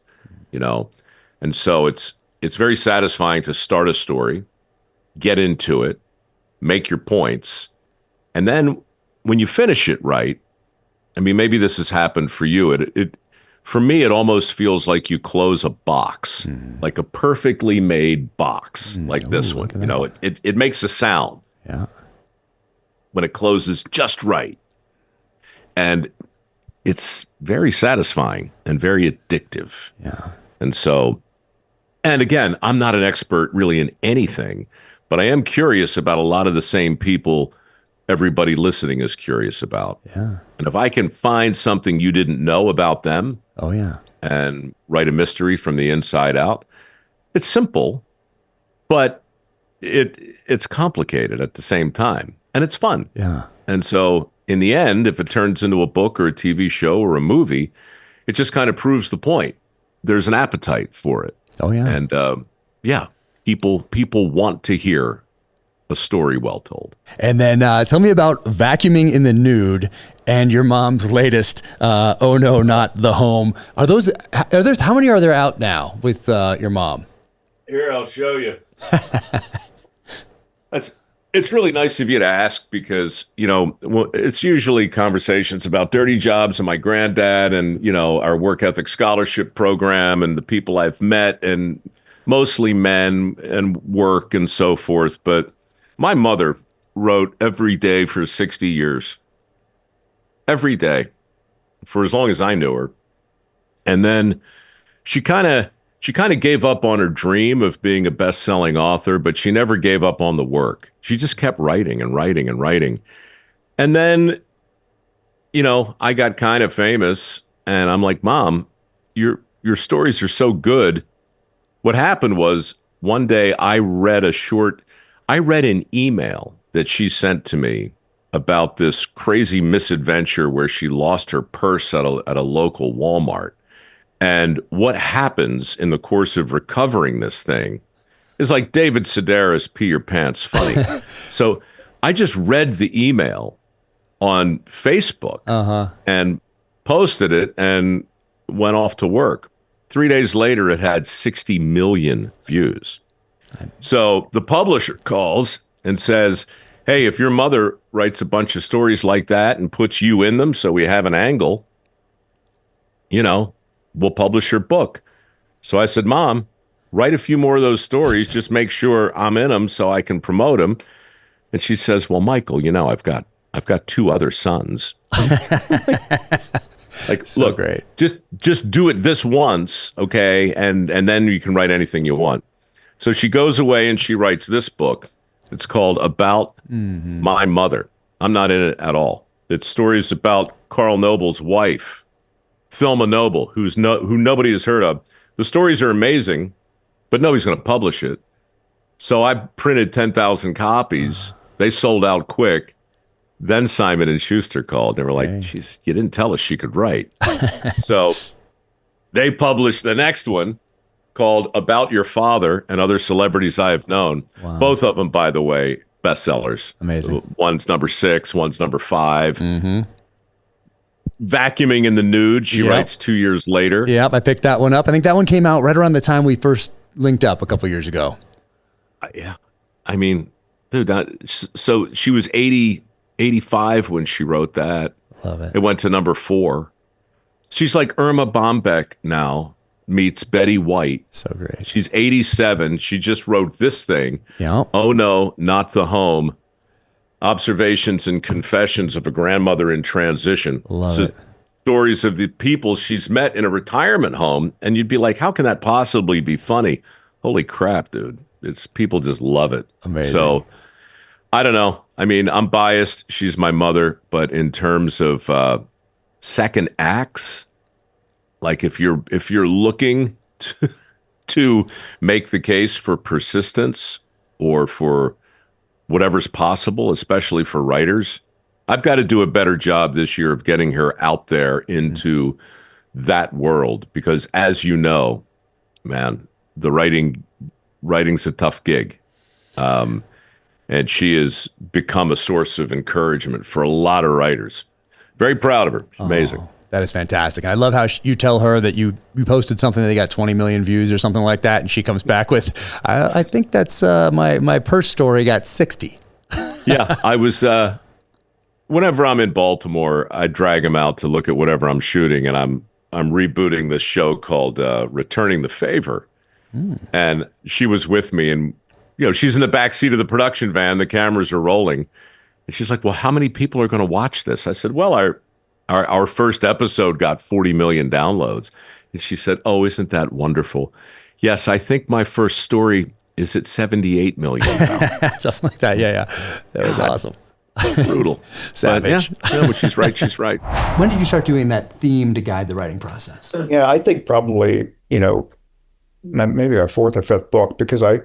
Speaker 13: And so it's very satisfying to start a story, get into it, make your points, and then when you finish it right, I mean, maybe this has happened for you. It for me, it almost feels like you close a box, like a perfectly made box, like this one. It makes a sound.
Speaker 12: Yeah.
Speaker 13: When it closes just right, and it's very satisfying and very addictive.
Speaker 12: Yeah.
Speaker 13: And so, and again, I'm not an expert really in anything, but I am curious about a lot of the same people everybody listening is curious about.
Speaker 12: Yeah.
Speaker 13: And if I can find something you didn't know about them,
Speaker 12: Oh yeah.
Speaker 13: and write a mystery from the inside out, it's simple, but it's complicated at the same time, and it's fun.
Speaker 12: Yeah.
Speaker 13: And so in the end, if it turns into a book or a TV show or a movie, it just kind of proves the point. There's an appetite for it.
Speaker 12: Oh yeah.
Speaker 13: And people want to hear a story well told.
Speaker 12: And then tell me about vacuuming in the nude and your mom's latest, Oh No, Not the Home. How many are there out now with your mom?
Speaker 13: Here, I'll show you. It's really nice of you to ask because, it's usually conversations about dirty jobs and my granddad and, our work ethic scholarship program and the people I've met, and mostly men and work and so forth. But my mother wrote every day for 60 years, every day for as long as I knew her. And then she kind of gave up on her dream of being a best-selling author, but she never gave up on the work. She just kept writing and writing and writing. And then, I got kind of famous, and I'm like, Mom, your stories are so good. What happened was one day I read an email that she sent to me about this crazy misadventure where she lost her purse at a local Walmart. And what happens in the course of recovering this thing is like David Sedaris, Pee Your Pants funny. So I just read the email on Facebook and posted it and went off to work. 3 days later, it had 60 million views. So the publisher calls and says, hey, if your mother writes a bunch of stories like that and puts you in them so we have an angle, we'll publish your book. So I said, Mom, write a few more of those stories. Just make sure I'm in them so I can promote them. And she says, well, Michael, I've got 2 other sons. Like, so look, great. Just do it this once, okay? And then you can write anything you want. So she goes away and she writes this book. It's called About My Mother. I'm not in it at all. It's stories about Carl Noble's wife, Thelma Noble, who nobody has heard of. The stories are amazing, but nobody's going to publish it. So I printed 10,000 copies. They sold out quick. Then Simon and Schuster called. They were like, "Jeez, you didn't tell us she could write." So they published the next one called About Your Father and Other Celebrities I Have Known. Wow. Both of them, by the way, bestsellers.
Speaker 12: Amazing.
Speaker 13: One's number 6, one's number 5. Vacuuming in the Nude, she writes 2 years later.
Speaker 12: Yep, I picked that one up. I think that one came out right around the time we first linked up a couple years ago.
Speaker 13: Yeah. I mean, dude, so she was 85 when she wrote that.
Speaker 12: Love it.
Speaker 13: It went to number 4. She's like Irma Bombeck now meets Betty White.
Speaker 12: So great.
Speaker 13: She's 87. She just wrote this thing.
Speaker 12: Yeah.
Speaker 13: Oh No, Not the Home. Observations and Confessions of a Grandmother in Transition.
Speaker 12: Love it.
Speaker 13: Stories of the people she's met in a retirement home. And you'd be like, how can that possibly be funny? Holy crap, dude. People just love it.
Speaker 12: Amazing.
Speaker 13: So I don't know. I mean, I'm biased. She's my mother. But in terms of second acts, like if you're looking to make the case for persistence or for whatever's possible, especially for writers, I've got to do a better job this year of getting her out there into that world. Because as you know, man, the writing's a tough gig. And she has become a source of encouragement for a lot of writers. Very proud of her. Amazing.
Speaker 12: Oh, that is fantastic. I love how you tell her that you posted something that got 20 million views or something like that, and she comes back with, I think that's my purse story got 60.
Speaker 13: Yeah, I was, whenever I'm in Baltimore, I drag him out to look at whatever I'm shooting, and I'm rebooting this show called Returning the Favor. And she was with me, and she's in the back seat of the production van. The cameras are rolling. And she's like, well, how many people are going to watch this? I said, well, our first episode got 40 million downloads. And she said, oh, isn't that wonderful? Yes, I think my first story is at 78 million now.
Speaker 12: Something like that. Yeah. That was awesome.
Speaker 13: Brutal.
Speaker 12: Savage.
Speaker 13: But yeah, but she's right. She's right.
Speaker 12: When did you start doing that theme to guide the writing process?
Speaker 4: Yeah, I think probably, maybe our fourth or fifth book, because I'm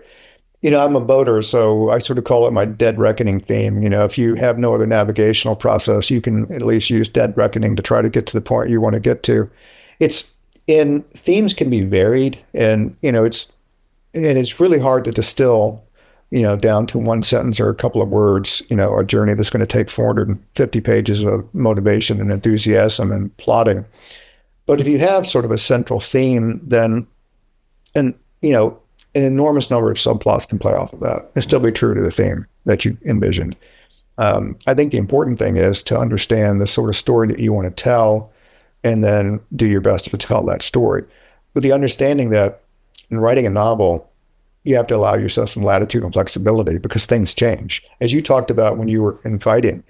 Speaker 4: a boater, so I sort of call it my dead reckoning theme. If you have no other navigational process, you can at least use dead reckoning to try to get to the point you want to get to. Themes can be varied, and it's really hard to distill, down to one sentence or a couple of words, a journey that's going to take 450 pages of motivation and enthusiasm and plotting. But if you have sort of a central theme, then, an enormous number of subplots can play off of that and still be true to the theme that you envisioned. I think the important thing is to understand the sort of story that you want to tell and then do your best to tell that story. With the understanding that in writing a novel, you have to allow yourself some latitude and flexibility because things change. As you talked about when you were in fighting,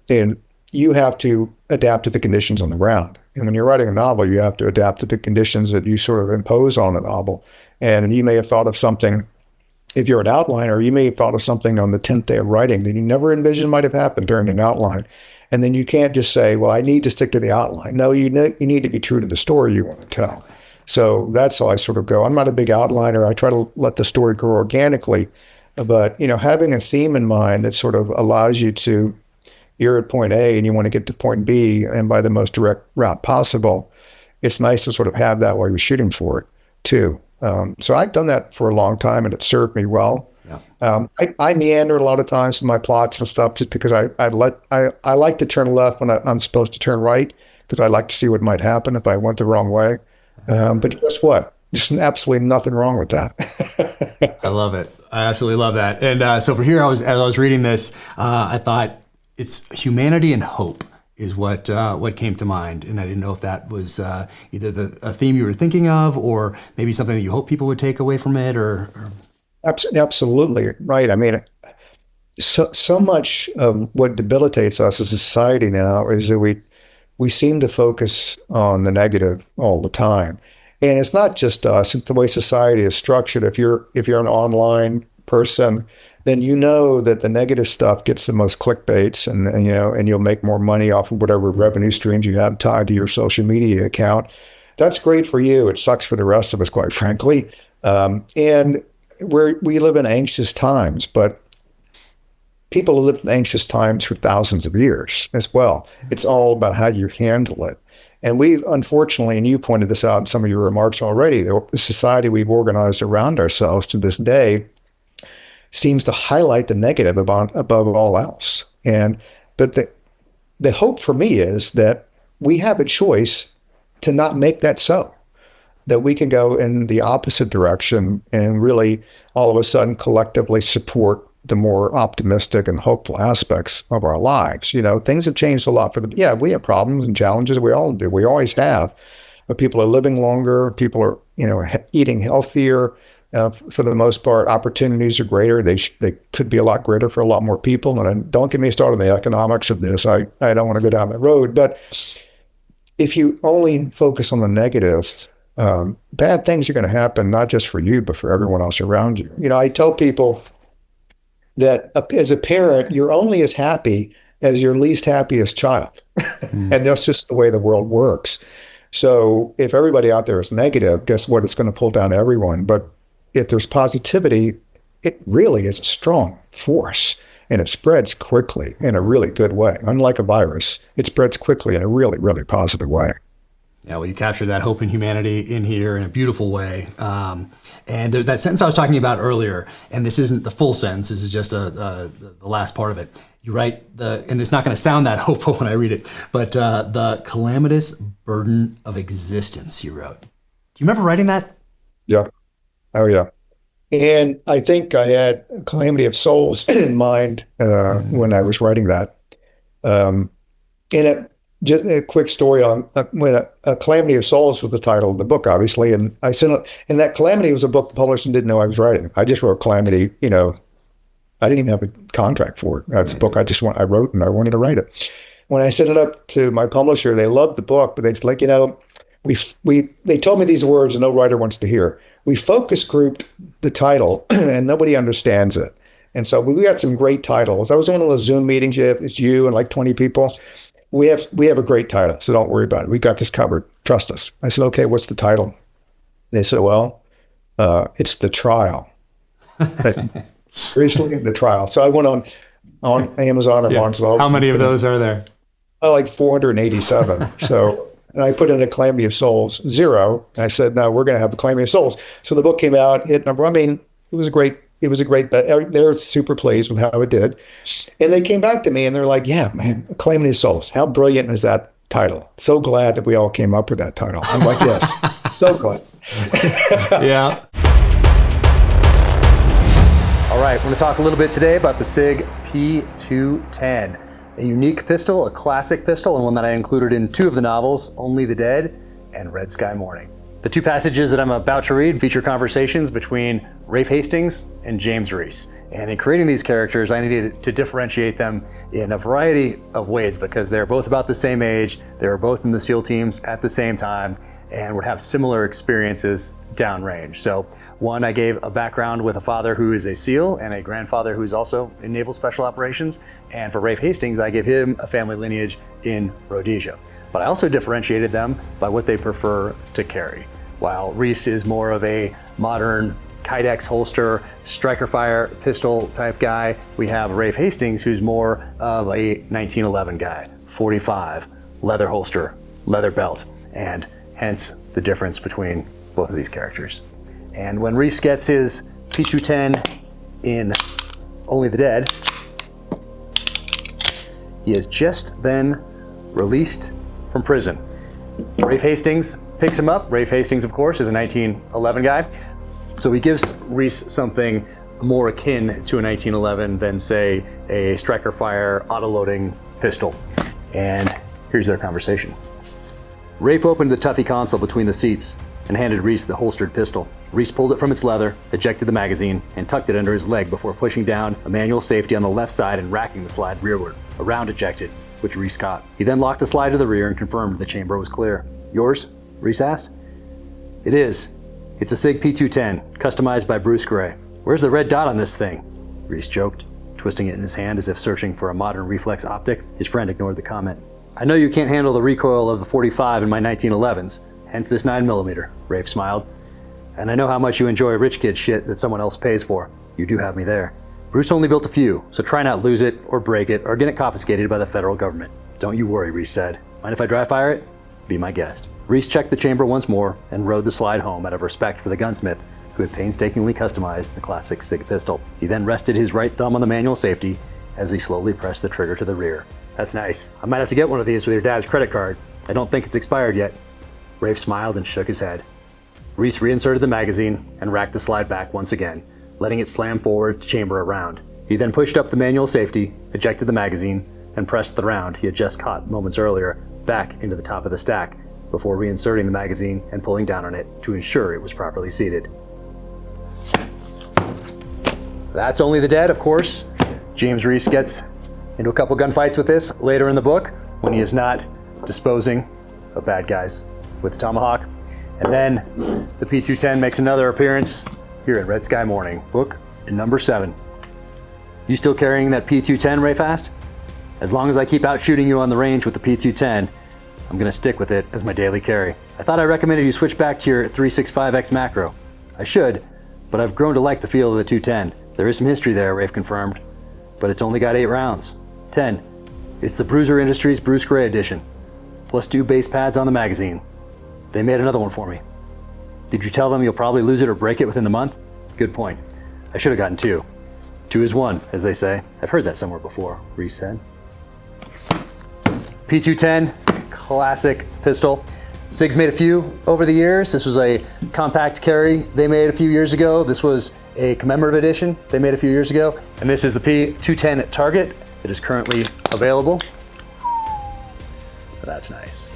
Speaker 4: and you have to adapt to the conditions on the ground. And when you're writing a novel, you have to adapt to the conditions that you sort of impose on the novel. And you may have thought of something, if you're an outliner, you may have thought of something on the 10th day of writing that you never envisioned might have happened during an outline. And then you can't just say, well, I need to stick to the outline. No, you need to be true to the story you want to tell. So that's how I sort of go. I'm not a big outliner. I try to let the story grow organically. But, having a theme in mind that sort of allows you to, you're at point A and you want to get to point B, and by the most direct route possible, it's nice to sort of have that while you're shooting for it too. So I've done that for a long time and it served me well. Yeah. I meander a lot of times in my plots and stuff just because I like to turn left when I'm supposed to turn right because I like to see what might happen if I went the wrong way. But guess what? There's absolutely nothing wrong with that.
Speaker 12: I love it. I absolutely love that. And so for here, as I was reading this, I thought it's humanity and hope is what came to mind. And I didn't know if that was either a theme you were thinking of or maybe something that you hope people would take away from it or...
Speaker 4: Absolutely right. I mean, so much of what debilitates us as a society now is that we seem to focus on the negative all the time. And it's not just us, it's the way society is structured. If you're an online person, then you know that the negative stuff gets the most clickbaits and you'll make more money off of whatever revenue streams you have tied to your social media account. That's great for you. It sucks for the rest of us, quite frankly. And we live in anxious times, but people have lived in anxious times for thousands of years as well. It's all about how you handle it. And we've, unfortunately, and you pointed this out in some of your remarks already, the society we've organized around ourselves to this day seems to highlight the negative above all else. But the hope for me is that we have a choice to not make that so, that we can go in the opposite direction and really all of a sudden collectively support the more optimistic and hopeful aspects of our lives. Things have changed a lot we have problems and challenges. We all do. We always have. But people are living longer. People are, eating healthier. For the most part, opportunities are greater. They could be a lot greater for a lot more people. And don't get me started on the economics of this. I don't want to go down that road. But if you only focus on the negatives, bad things are going to happen, not just for you, but for everyone else around you. I tell people that as a parent, you're only as happy as your least happiest child. And that's just the way the world works. So if everybody out there is negative, guess what? It's going to pull down everyone. But if there's positivity, it really is a strong force and it spreads quickly in a really good way. Unlike a virus, it spreads quickly in a really, really positive way.
Speaker 12: Yeah, well, you captured that hope and humanity in here in a beautiful way. And that sentence I was talking about earlier, and this isn't the full sentence, this is just the last part of it. You write and it's not going to sound that hopeful when I read it, but the calamitous burden of existence, you wrote. Do you remember writing that?
Speaker 4: Yeah. Oh, yeah. And I think I had calamity of souls in mind when I was writing that. Just a quick story on when a Calamity of Souls was the title of the book, obviously. And and that Calamity was a book the publisher didn't know I was writing. I just wrote Calamity, I didn't even have a contract for it. That's a book I wrote and I wanted to write it. When I sent it up to my publisher, they loved the book, but they're like, they told me these words and no writer wants to hear. We focus grouped the title and nobody understands it. And so we got some great titles. I was in one of those Zoom meetings. It's you and like 20 people. We have a great title, so don't worry about it. We got this covered. Trust us. I said, okay, what's the title? They said, well, it's The Trial. Seriously, The Trial. So I went on Amazon and Barnes & Noble.
Speaker 9: How many of those are there?
Speaker 4: Like 487. So, and I put in a Calamity of Souls, 0. And I said, no, we're going to have a Calamity of Souls. So the book came out, hit number. I mean, it was a great bet. They're super pleased with how it did. And they came back to me and they're like, yeah, man, Calamity of Souls. How brilliant is that title? So glad that we all came up with that title. I'm like, yes, so glad.
Speaker 9: Yeah.
Speaker 14: All right, we're going to talk a little bit today about the SIG P210, a unique pistol, a classic pistol, and one that I included in 2 of the novels, Only the Dead and Red Sky Morning. The 2 passages that I'm about to read feature conversations between Rafe Hastings and James Reese. And in creating these characters, I needed to differentiate them in a variety of ways because they're both about the same age, they were both in the SEAL teams at the same time, and would have similar experiences downrange. So one, I gave a background with a father who is a SEAL and a grandfather who's also in Naval Special Operations. And for Rafe Hastings, I gave him a family lineage in Rhodesia. But I also differentiated them by what they prefer to carry. While Reese is more of a modern Kydex holster, striker fire pistol type guy, we have Rafe Hastings who's more of a 1911 guy, 45, leather holster, leather belt, and hence the difference between both of these characters. And when Reese gets his P210 in Only the Dead, he has just been released from prison. Rafe Hastings picks him up. Rafe Hastings, of course, is a 1911 guy. So he gives Reese something more akin to a 1911 than, say, a striker fire auto-loading pistol. And here's their conversation. Rafe opened the Tuffy console between the seats and handed Reese the holstered pistol. Reese pulled it from its leather, ejected the magazine, and tucked it under his leg before pushing down a manual safety on the left side and racking the slide rearward. A round ejected, which Reese caught. He then locked the slide to the rear and confirmed the chamber was clear. Yours? Reese asked. It is. It's a SIG P210, customized by Bruce Gray. Where's the red dot on this thing? Reese joked, twisting it in his hand as if searching for a modern reflex optic. His friend ignored the comment. I know you can't handle the recoil of the 45 in my 1911s, hence this 9mm, Rafe smiled. And I know how much you enjoy rich kid shit that someone else pays for. You do have me there. Bruce only built a few, so try not lose it, or break it, or get it confiscated by the federal government. Don't you worry, Reese said. Mind if I dry fire it? Be my guest. Reese checked the chamber once more and rode the slide home out of respect for the gunsmith who had painstakingly customized the classic SIG pistol. He then rested his right thumb on the manual safety as he slowly pressed the trigger to the rear. That's nice. I might have to get one of these with your dad's credit card. I don't think it's expired yet. Rafe smiled and shook his head. Reese reinserted the magazine and racked the slide back once again, letting it slam forward to chamber a round. He then pushed up the manual safety, ejected the magazine, and pressed the round he had just caught moments earlier back into the top of the stack before reinserting the magazine and pulling down on it to ensure it was properly seated. That's Only the Dead, of course. James Reese gets into a couple gunfights with this later in the book when he is not disposing of bad guys with the tomahawk. And then the P210 makes another appearance here in Red Sky Morning, book number 7. You still carrying that P210, Rafe asked? As long as I keep out shooting you on the range with the P210, I'm gonna stick with it as my daily carry. I thought I recommended you switch back to your 365X macro. I should, but I've grown to like the feel of the 210. There is some history there, Rafe confirmed, but it's only got 8 rounds. 10. It's the Bruiser Industries Bruce Gray edition, plus 2 base pads on the magazine. They made another one for me. Did you tell them you'll probably lose it or break it within the month? Good point. I should have gotten 2. 2 is 1, as they say. I've heard that somewhere before, Reese said. P210, classic pistol. SIG's made a few over the years. This was a compact carry they made a few years ago. This was a commemorative edition they made a few years ago. And this is the P210 Target that is currently available. That's nice.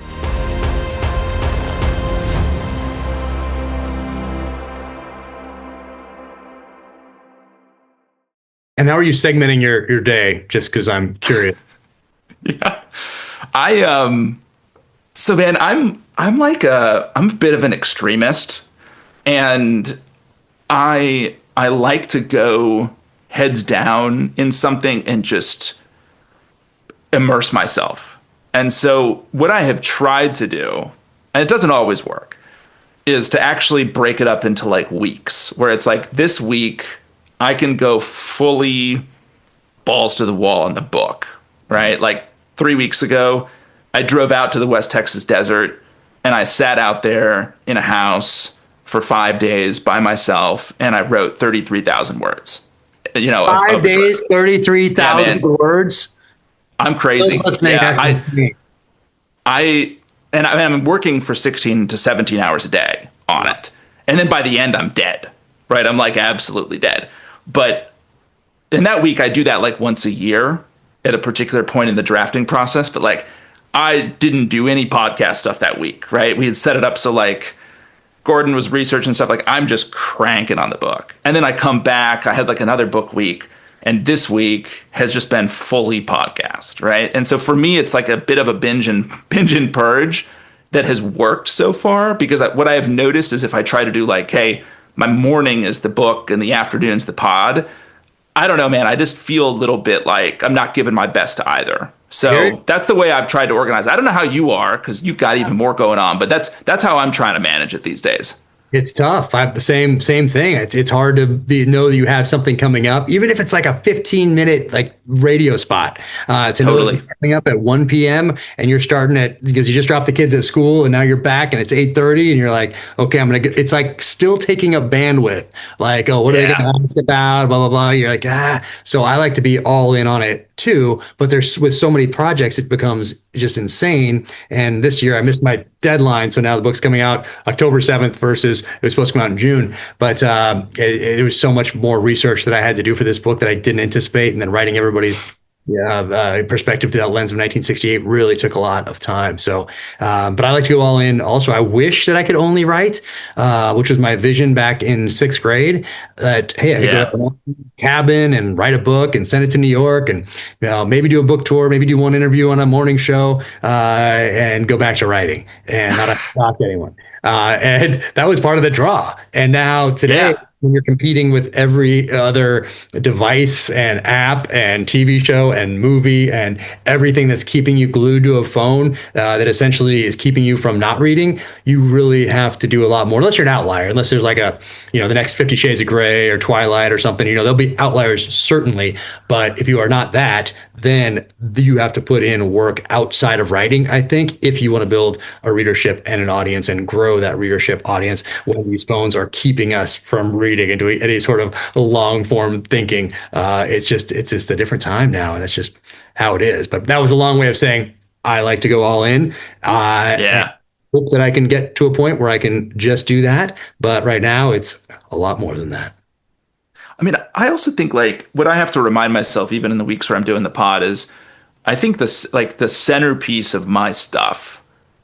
Speaker 9: And how are you segmenting your day? Just because I'm curious.
Speaker 2: Yeah, so man, I'm a bit of an extremist, and I like to go heads down in something and just immerse myself. And so what I have tried to do, and it doesn't always work, is to actually break it up into like weeks, where it's like this week I can go fully balls to the wall on the book, right? Like 3 weeks ago, I drove out to the West Texas desert and I sat out there in a house for 5 days by myself and I wrote 33,000 words. You know,
Speaker 15: 5 days, 33,000 words.
Speaker 2: I'm crazy.
Speaker 15: Let's make that insane.
Speaker 2: I'm working for 16 to 17 hours a day on it. And then by the end, I'm dead, right? I'm like absolutely dead. But in that week, I do that like once a year at a particular point in the drafting process. But like, I didn't do any podcast stuff that week, right? We had set it up so like Gordon was researching stuff. Like I'm just cranking on the book. And then I come back, I had like another book week. And this week has just been fully podcast, right? And so for me, it's like a bit of a binge and purge that has worked so far, because what I have noticed is if I try to do like, hey, my morning is the book and the afternoon's the pod, I don't know, man. I just feel a little bit like I'm not giving my best to either. So that's the way I've tried to organize. I don't know how you are, because you've got even more going on, but that's how I'm trying to manage it these days.
Speaker 15: It's tough. I have the same thing. It's hard to know that you have something coming up, even if it's like a 15-minute like radio spot. To know that it's coming up at 1 p.m. and you're starting at, because you just dropped the kids at school and now you're back and it's 8:30 and you're like, okay, I'm gonna get. It's like still taking up bandwidth. Like, oh, what are they gonna ask about? Blah blah blah. You're like, So I like to be all in on it too. But there's with so many projects, it becomes just insane. And this year I missed my deadline, so now the book's coming out October 7th versus it was supposed to come out in June. But it was so much more research that I had to do for this book that I didn't anticipate, and then writing everybody's perspective through that lens of 1968 really took a lot of time. So, but I like to go all in. Also, I wish that I could only write, which was my vision back in 6th grade. That hey, I could go to a cabin and write a book and send it to New York, and maybe do a book tour, maybe do one interview on a morning show, and go back to writing and not have to talk to anyone. And that was part of the draw. And now today, when you're competing with every other device and app and TV show and movie and everything that's keeping you glued to a phone, that essentially is keeping you from not reading, you really have to do a lot more, unless you're an outlier, unless there's like a, the next 50 Shades of Grey or Twilight or something, there'll be outliers certainly. But if you are not that, then you have to put in work outside of writing, I think, if you want to build a readership and an audience and grow that readership audience, when these phones are keeping us from reading and doing any sort of long form thinking. It's just a different time now, and that's just how it is. But that was a long way of saying I like to go all in. I hope that I can get to a point where I can just do that. But right now it's a lot more than that.
Speaker 2: I mean, I also think like what I have to remind myself, even in the weeks where I'm doing the pod, is I think the centerpiece of my stuff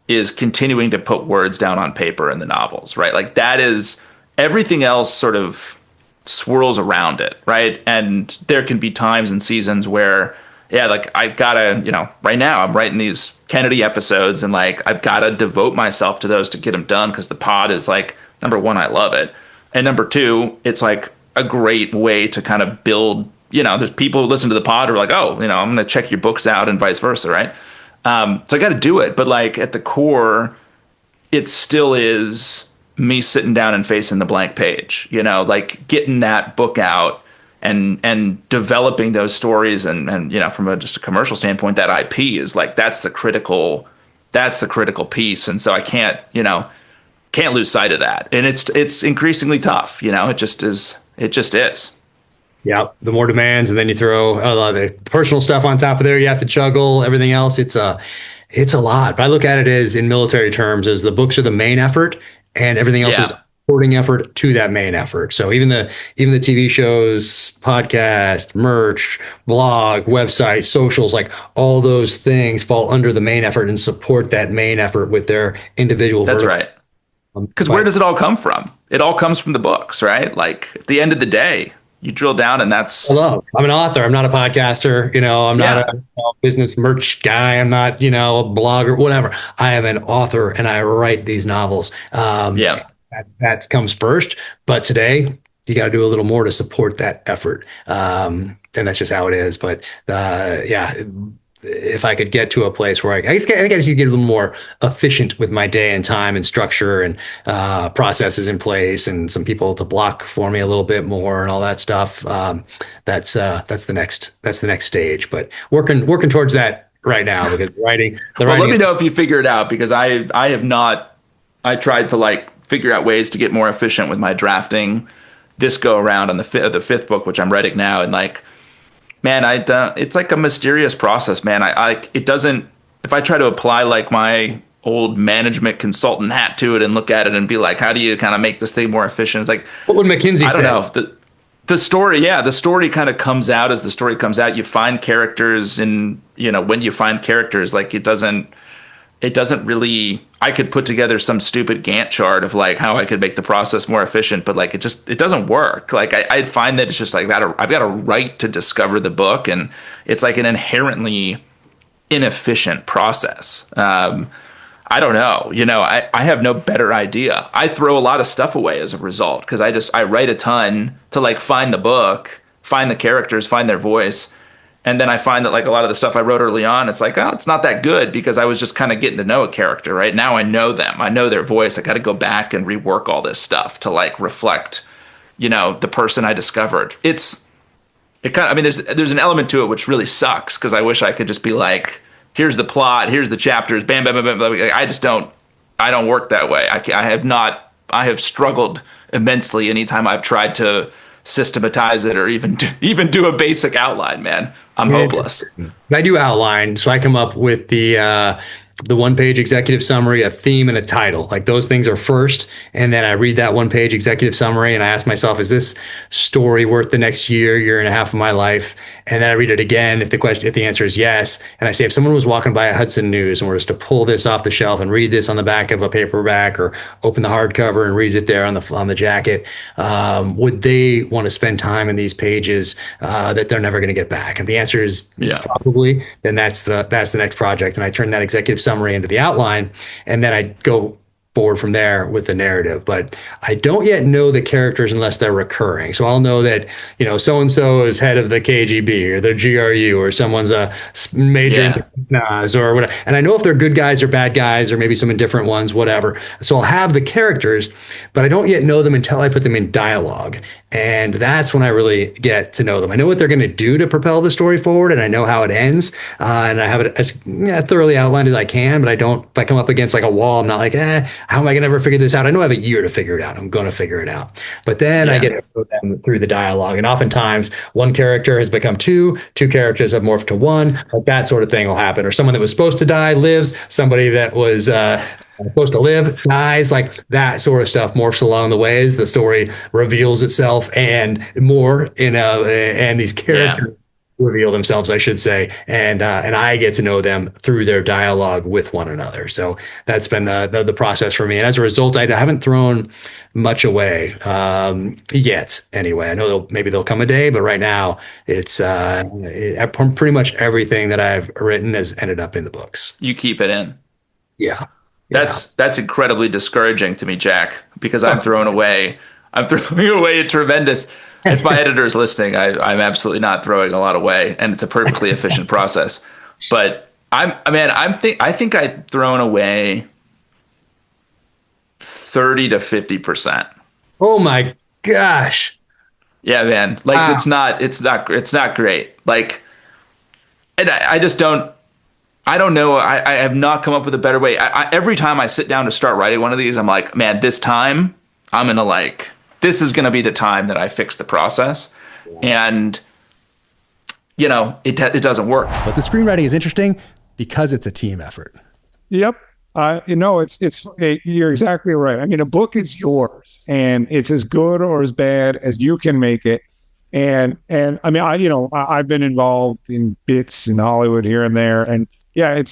Speaker 2: is continuing to put words down on paper in the novels, right? Like that is, everything else sort of swirls around it, right? And there can be times and seasons where, like I gotta, right now I'm writing these Kennedy episodes, and like I've got to devote myself to those to get them done, because the pod is like, number one, I love it, and number two, it's like a great way to kind of build, there's people who listen to the pod who are like, oh, I'm going to check your books out and vice versa, right? So I got to do it. But like at the core, it still is me sitting down and facing the blank page, like getting that book out and developing those stories. And from just a commercial standpoint, that IP is like, that's the critical piece. And so I can't lose sight of that. And it's increasingly tough, it just is. It just is.
Speaker 15: Yeah, the more demands, and then you throw the personal stuff on top of there. You have to juggle everything else. It's a lot. But I look at it as, in military terms, as the books are the main effort, and everything else is supporting effort to that main effort. So even the TV shows, podcast, merch, blog, website, socials, like all those things fall under the main effort and support that main effort with their individual.
Speaker 2: That's right. Because where does it all come from? It all comes from the books, right? Like at the end of the day, you drill down, and that's.
Speaker 15: Hello, I'm an author. I'm not a podcaster. I'm not a business merch guy. I'm not, a blogger, whatever. I am an author, and I write these novels. That comes first. But today, you got to do a little more to support that effort. And that's just how it is. But yeah, if I could get to a place where I think I just need to get a little more efficient with my day and time and structure and processes in place and some people to block for me a little bit more and all that stuff. That's the next stage. But working towards that right now because writing.
Speaker 2: Well, let me know if you figure it out because I have not. I tried to like figure out ways to get more efficient with my drafting this go around on the fifth book, which I'm writing now, and like. Man, it's like a mysterious process, man. It doesn't, if I try to apply like my old management consultant hat to it and look at it and be like, how do you kind of make this thing more efficient? It's like,
Speaker 15: what would McKinsey say?
Speaker 2: I don't know. The story kind of comes out as the story comes out. You find characters and, when you find characters, like it doesn't really, I could put together some stupid Gantt chart of like how I could make the process more efficient, but like it doesn't work. Like I find that it's just like that. I've got a right to discover the book, and it's like an inherently inefficient process. I don't know. I have no better idea. I throw a lot of stuff away as a result because I write a ton to like find the book, find the characters, find their voice. And then I find that like a lot of the stuff I wrote early on, it's like, oh, it's not that good because I was just kind of getting to know a character, right? Now I know them. I know their voice. I got to go back and rework all this stuff to like reflect, the person I discovered. There's an element to it which really sucks because I wish I could just be like, here's the plot, here's the chapters, bam, bam, bam, bam. I don't work that way. I have struggled immensely anytime I've tried to systematize it or even do a basic outline, man. I'm hopeless.
Speaker 15: I do outline, so I come up with the one-page executive summary, a theme, and a title. Like those things are first, and then I read that one-page executive summary, and I ask myself, is this story worth the next year and a half of my life? And then I read it again if the answer is yes, and I say, if someone was walking by a Hudson News and was to pull this off the shelf and read this on the back of a paperback or open the hardcover and read it there on the jacket, would they want to spend time in these pages that they're never going to get back? And if the answer is probably, then that's the next project, and I turn that executive summary into the outline, and then I go forward from there with the narrative. But I don't yet know the characters unless they're recurring. So I'll know that, so-and-so is head of the KGB or the GRU or someone's a major Nas or whatever. And I know if they're good guys or bad guys or maybe some indifferent ones, whatever. So I'll have the characters, but I don't yet know them until I put them in dialogue. And that's when I really get to know them. I know what they're going to do to propel the story forward, and I know how it ends. And I have it as thoroughly outlined as I can, but if I come up against like a wall, I'm not like, how am I going to ever figure this out? I know I have a year to figure it out. I'm going to figure it out. But then I get to know them through the dialogue. And oftentimes one character has become two characters have morphed to one. Like that sort of thing will happen. Or someone that was supposed to die lives, somebody that was supposed to live dies, like that sort of stuff morphs along the way as the story reveals itself and more and these characters reveal themselves, I should say, and I get to know them through their dialogue with one another. So that's been the process for me, and as a result, I haven't thrown much away yet. Anyway, I know maybe there'll come a day, but right now it's pretty much everything that I've written has ended up in the books.
Speaker 2: You keep it in.
Speaker 15: Yeah.
Speaker 2: That's incredibly discouraging to me, Jack, because I'm throwing away a tremendous. If my editor is listening, I'm absolutely not throwing a lot away, and it's a perfectly efficient process. But I think I've thrown away 30 to 50%.
Speaker 15: Oh my gosh.
Speaker 2: Yeah, man. Like it's not great. Like, and I just don't. I don't know. I have not come up with a better way. Every time I sit down to start writing one of these, I'm like, man, this time I'm going to this is going to be the time that I fix the process. And, it doesn't work.
Speaker 12: But the screenwriting is interesting because it's a team effort.
Speaker 6: Yep. You're exactly right. I mean, a book is yours and it's as good or as bad as you can make it. And I mean, I've been involved in bits in Hollywood here and there, and yeah, I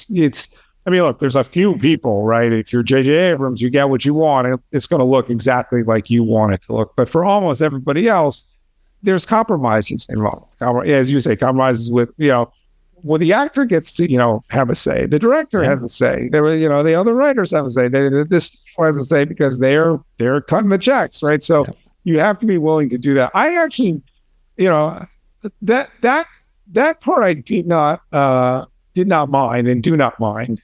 Speaker 6: mean, look, there's a few people, right? If you're J.J. Abrams, you get what you want. It's going to look exactly like you want it to look. But for almost everybody else, there's compromises involved. As you say, compromises with, the actor gets to, have a say. The director has a say. The other writers have a say. This has a say because they're cutting the checks, right? So you have to be willing to do that. I actually, that part I did not mind and do not mind.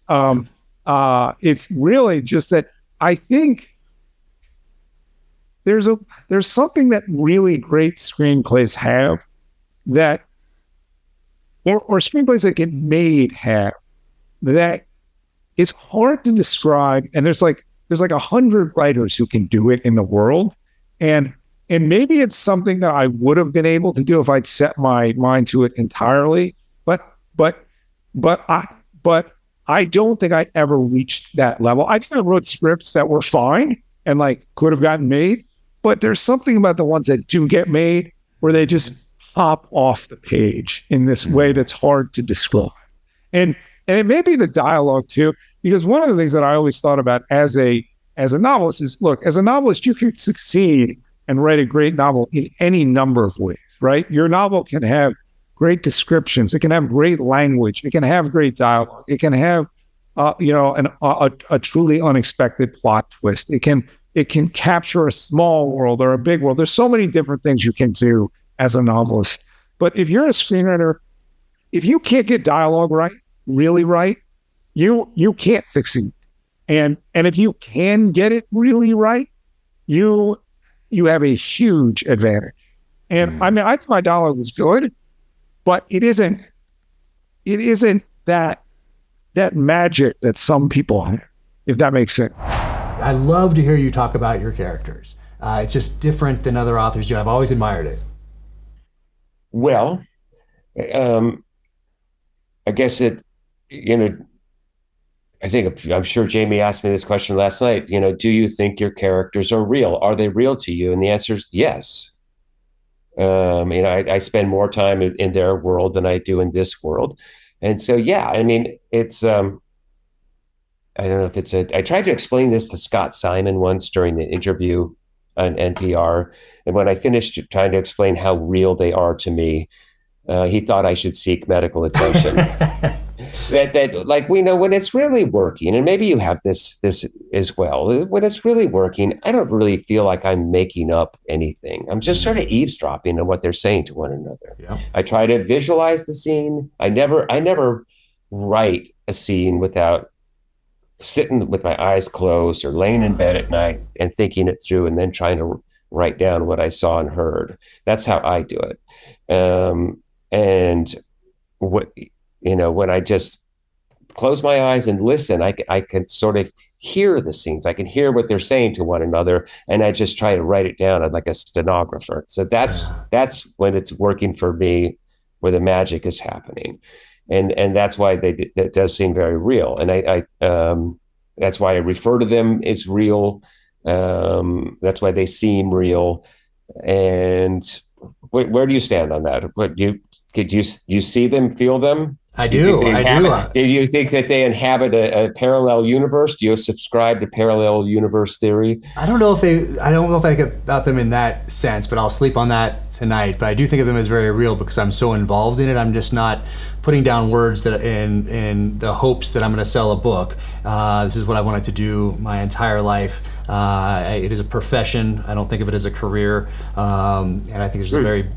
Speaker 6: It's really just that I think there's something that really great screenplays have that, or screenplays that get made have, that is hard to describe. And there's like 100 writers who can do it in the world. And maybe it's something that I would have been able to do if I'd set my mind to it entirely. But I don't think I ever reached that level. I think I wrote scripts that were fine and like could have gotten made, but there's something about the ones that do get made where they just pop off the page in this way that's hard to describe. And it may be the dialogue too, because one of the things that I always thought about as a novelist is, look, as a novelist, you can succeed and write a great novel in any number of ways, right? Your novel can have great descriptions. It can have great language. It can have great dialogue. It can have, a truly unexpected plot twist. It can capture a small world or a big world. There's so many different things you can do as a novelist. But if you're a screenwriter, if you can't get dialogue right, really right, you can't succeed. And if you can get it really right, you have a huge advantage. And I mean, I thought my dialogue was good, but it isn't that magic that some people have, if that makes sense.
Speaker 14: I love to hear you talk about your characters. It's just different than other authors do. I've always admired it.
Speaker 5: Well, I guess I'm sure Jamie asked me this question last night. Do you think your characters are real? Are they real to you? And the answer is yes. I spend more time in their world than I do in this world. And so, yeah, I mean, it's, I don't know if I tried to explain this to Scott Simon once during the interview on NPR. And when I finished trying to explain how real they are to me, he thought I should seek medical attention. that like, we know when it's really working, and maybe you have this as well. When it's really working, I don't really feel like I'm making up anything. I'm just sort of eavesdropping on what they're saying to one another.
Speaker 14: Yeah.
Speaker 5: I try to visualize the scene. I never write a scene without sitting with my eyes closed or laying in bed at night and thinking it through, and then trying to write down what I saw and heard. That's how I do it. And when I just close my eyes and listen, I can sort of hear the scenes. I can hear what they're saying to one another, and I just try to write it down like a stenographer. So that's when it's working for me, where the magic is happening, and that's why that does seem very real. And I that's why I refer to them as real. That's why they seem real. And where do you stand on that? Did you see them, feel them?
Speaker 14: I do.
Speaker 5: Do you think that they inhabit a parallel universe? Do you subscribe to parallel universe theory?
Speaker 14: I don't know if I think about them in that sense, but I'll sleep on that tonight. But I do think of them as very real because I'm so involved in it. I'm just not putting down words that in the hopes that I'm going to sell a book. This is what I wanted to do my entire life. It is a profession. I don't think of it as a career. And I think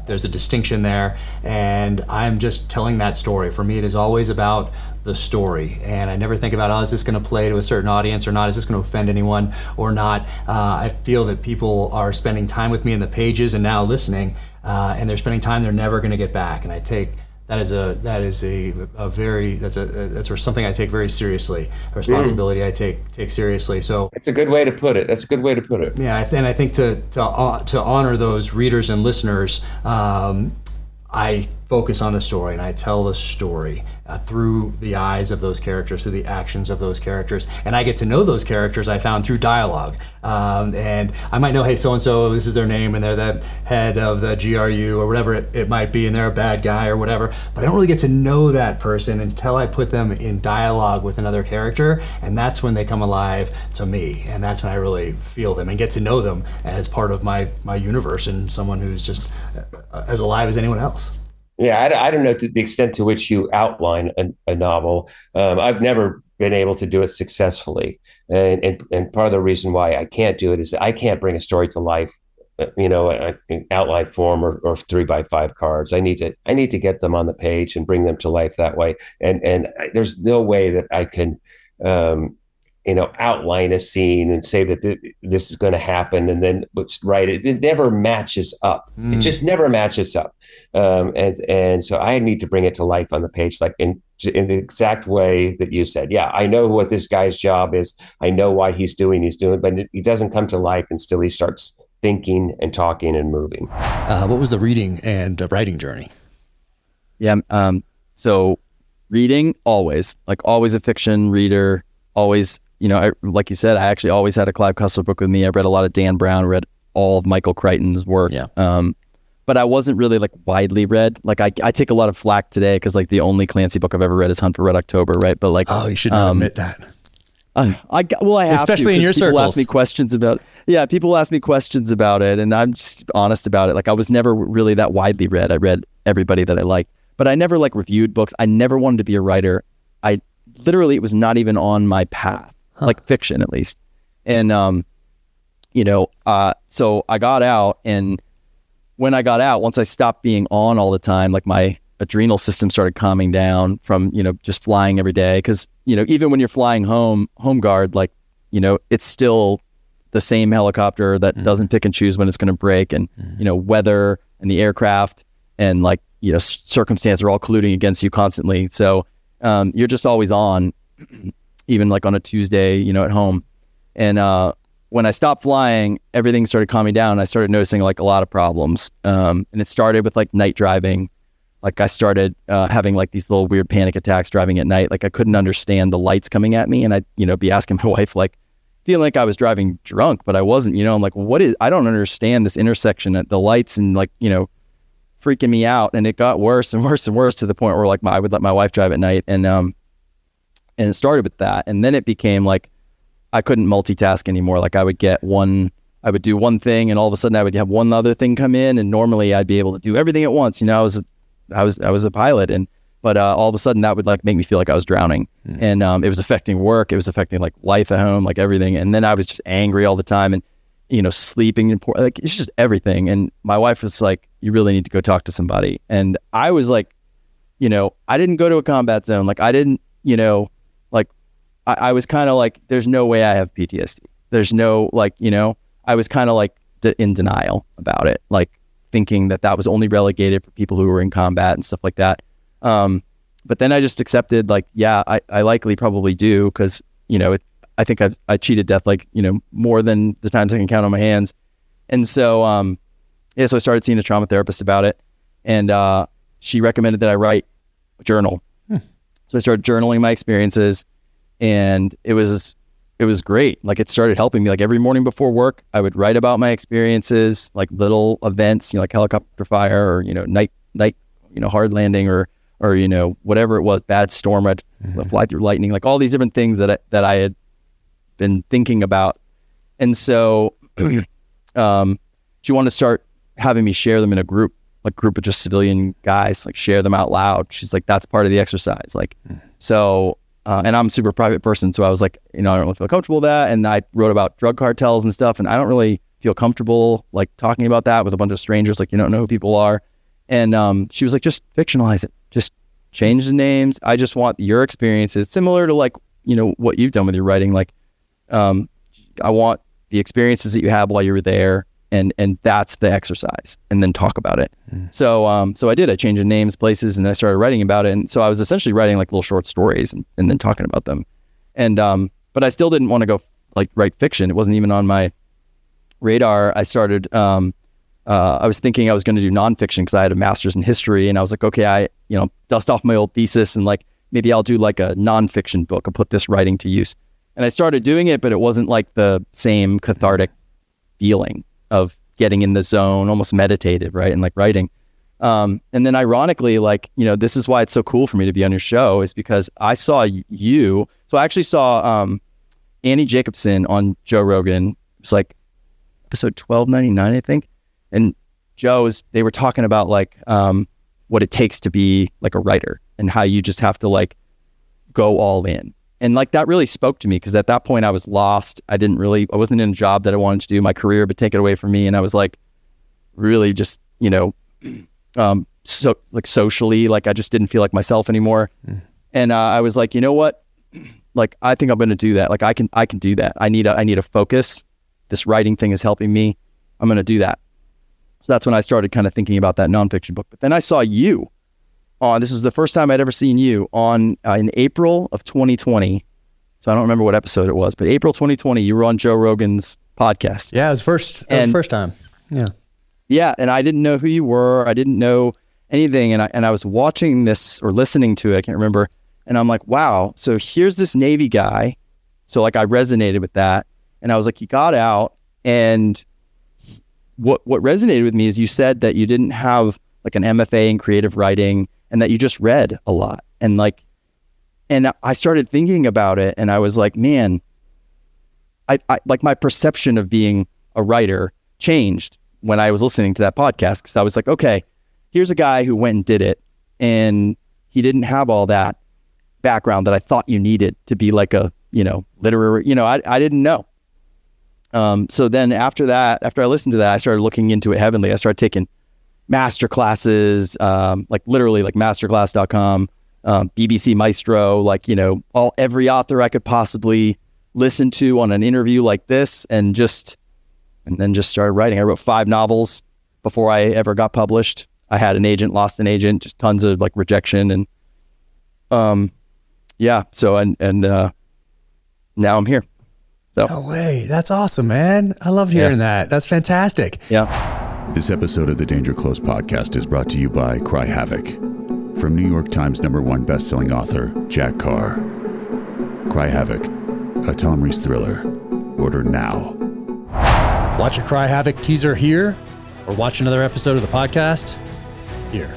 Speaker 14: there's a distinction there. And I'm just telling that story. For me, it is always about the story. And I never think about, is this going to play to a certain audience or not? Is this going to offend anyone or not? I feel that people are spending time with me in the pages and now listening, and they're spending time they're never going to get back. And I take that's something I take very seriously, a responsibility I take seriously. So
Speaker 5: it's a good way to put it.
Speaker 14: Yeah, and I think to honor those readers and listeners, I focus on the story and I tell the story through the eyes of those characters, through the actions of those characters. And I get to know those characters I found through dialogue. And I might know, hey, so-and-so, this is their name, and they're the head of the GRU or whatever it might be, and they're a bad guy or whatever. But I don't really get to know that person until I put them in dialogue with another character. And that's when they come alive to me. And that's when I really feel them and get to know them as part of my universe and someone who's just as alive as anyone else.
Speaker 5: Yeah, I don't know to the extent to which you outline a novel. I've never been able to do it successfully. And part of the reason why I can't do it is I can't bring a story to life in outline form or 3x5 cards. I need to get them on the page and bring them to life that way. And there's no way that I can, outline a scene and say that this is going to happen, and then it never matches up. It just never matches up. And so I need to bring it to life on the page, like in the exact way that you said. Yeah, I know what this guy's job is. I know why he's doing, but he doesn't come to life until he starts thinking and talking and moving.
Speaker 12: What was the reading and writing journey?
Speaker 7: Yeah. So reading, always a fiction reader, always, like you said, I actually always had a Clive Cussler book with me. I read a lot of Dan Brown, read all of Michael Crichton's work.
Speaker 12: Yeah.
Speaker 7: But I wasn't really widely read. I take a lot of flack today because the only Clancy book I've ever read is Hunt for Red October, right? But
Speaker 12: oh, you should not admit that.
Speaker 7: I have
Speaker 12: especially
Speaker 7: to,
Speaker 12: in your
Speaker 7: people
Speaker 12: circles.
Speaker 7: Ask me questions about it. Yeah, people ask me questions about it, and I'm just honest about it. I was never really that widely read. I read everybody that I liked, but I never reviewed books. I never wanted to be a writer. I literally, it was not even on my path, fiction at least. And so I got out, and when I got out, once I stopped being on all the time, my adrenal system started calming down from, just flying every day. Cause, even when you're flying home guard, it's still the same helicopter that doesn't pick and choose when it's going to break, and, weather and the aircraft and circumstance are all colluding against you constantly. So, you're just always on, even on a Tuesday, at home. And, when I stopped flying, everything started calming down. I started noticing a lot of problems. And it started with night driving. I started having these little weird panic attacks driving at night. I couldn't understand the lights coming at me, and I'd be asking my wife feeling like I was driving drunk, but I wasn't. I'm I don't understand this intersection at the lights, and freaking me out. And it got worse and worse and worse to the point where I would let my wife drive at night, and it started with that, and then it became I couldn't multitask anymore. I would do one thing, and all of a sudden I would have one other thing come in, and normally I'd be able to do everything at once. I was a pilot, but all of a sudden that would make me feel like I was drowning. And it was affecting work. It was affecting life at home, everything. And then I was just angry all the time, and sleeping and it's just everything. And my wife was like, "You really need to go talk to somebody." And I was I didn't go to a combat zone. I didn't, I was kind of there's no way I have PTSD. There's no I was kind of in denial about it, thinking that was only relegated for people who were in combat and stuff like that. But then I just accepted I likely probably do, because I think I cheated death more than the times I can count on my hands. And so so I started seeing a trauma therapist about it, and she recommended that I write a journal. So I started journaling my experiences, and it was great. It started helping me. Every morning before work, I would write about my experiences, little events, helicopter fire, or night, hard landing, or whatever it was, bad storm, I'd fly through lightning, all these different things that I had been thinking about. And so she wanted to start having me share them in a group of just civilian guys, share them out loud. She's like, that's part of the exercise. So and I'm a super private person, so I was I don't really feel comfortable with that. And I wrote about drug cartels and stuff, and I don't really feel comfortable talking about that with a bunch of strangers, you don't know who people are. And she was like, just fictionalize it, just change the names. I just want your experiences, similar to what you've done with your writing. I want the experiences that you had while you were there, and that's the exercise, and then talk about it. So I did. I changed the names, places, and I started writing about it. And so I was essentially writing little short stories and then talking about them. And but I still didn't want to go write fiction. It wasn't even on my radar. I started. I was thinking I was going to do nonfiction because I had a master's in history, and I was like, okay, I dust off my old thesis, and maybe I'll do a nonfiction book. I'll put this writing to use. And I started doing it, but it wasn't the same cathartic feeling of getting in the zone, almost meditative, right? And writing. And then ironically, this is why it's so cool for me to be on your show, is because I saw you. So I actually saw Annie Jacobson on Joe Rogan. It was episode 1299, I think. And they were talking about what it takes to be a writer, and how you just have to go all in. And that really spoke to me, because at that point I was lost. I wasn't in a job that I wanted to do. My career had been taken away from me. And I was really just, so like socially, like I just didn't feel like myself anymore. And I was like, you know what? Like, I think I'm going to do that. Like I can do that. I need a focus. This writing thing is helping me. I'm going to do that. So that's when I started kind of thinking about that nonfiction book. But then I saw you on, this was the first time I'd ever seen you on in April of 2020. So I don't remember what episode it was, but April 2020, you were on Joe Rogan's podcast.
Speaker 12: Yeah, it was first time. Yeah.
Speaker 7: Yeah. And I didn't know who you were. I didn't know anything. And I was watching this or listening to it. I can't remember. And I'm like, wow. So here's this Navy guy. So like I resonated with that. And I was like, he got out. And what resonated with me is you said that you didn't have like an MFA in creative writing and that you just read a lot. And I started thinking about it and I was like, man, I like my perception of being a writer changed when I was listening to that podcast. Because I was like, okay, here's a guy who went and did it and he didn't have all that background that I thought you needed to be like a, literary, I didn't know. So then after I listened to that, I started looking into it heavily. I started taking master classes, like literally like masterclass.com, BBC Maestro, like, every author I could possibly listen to on an interview like this and then just started writing. I wrote 5 novels before I ever got published. I had an agent, lost an agent, just tons of like rejection and, yeah. So, and now I'm here. So.
Speaker 12: No way. That's awesome, man. I loved hearing that. That's fantastic.
Speaker 7: Yeah.
Speaker 1: This episode of the Danger Close podcast is brought to you by Cry Havoc. From New York Times #1 bestselling author, Jack Carr. Cry Havoc, a Tom Reese thriller. Order now.
Speaker 12: Watch a Cry Havoc teaser here or watch another episode of the podcast here.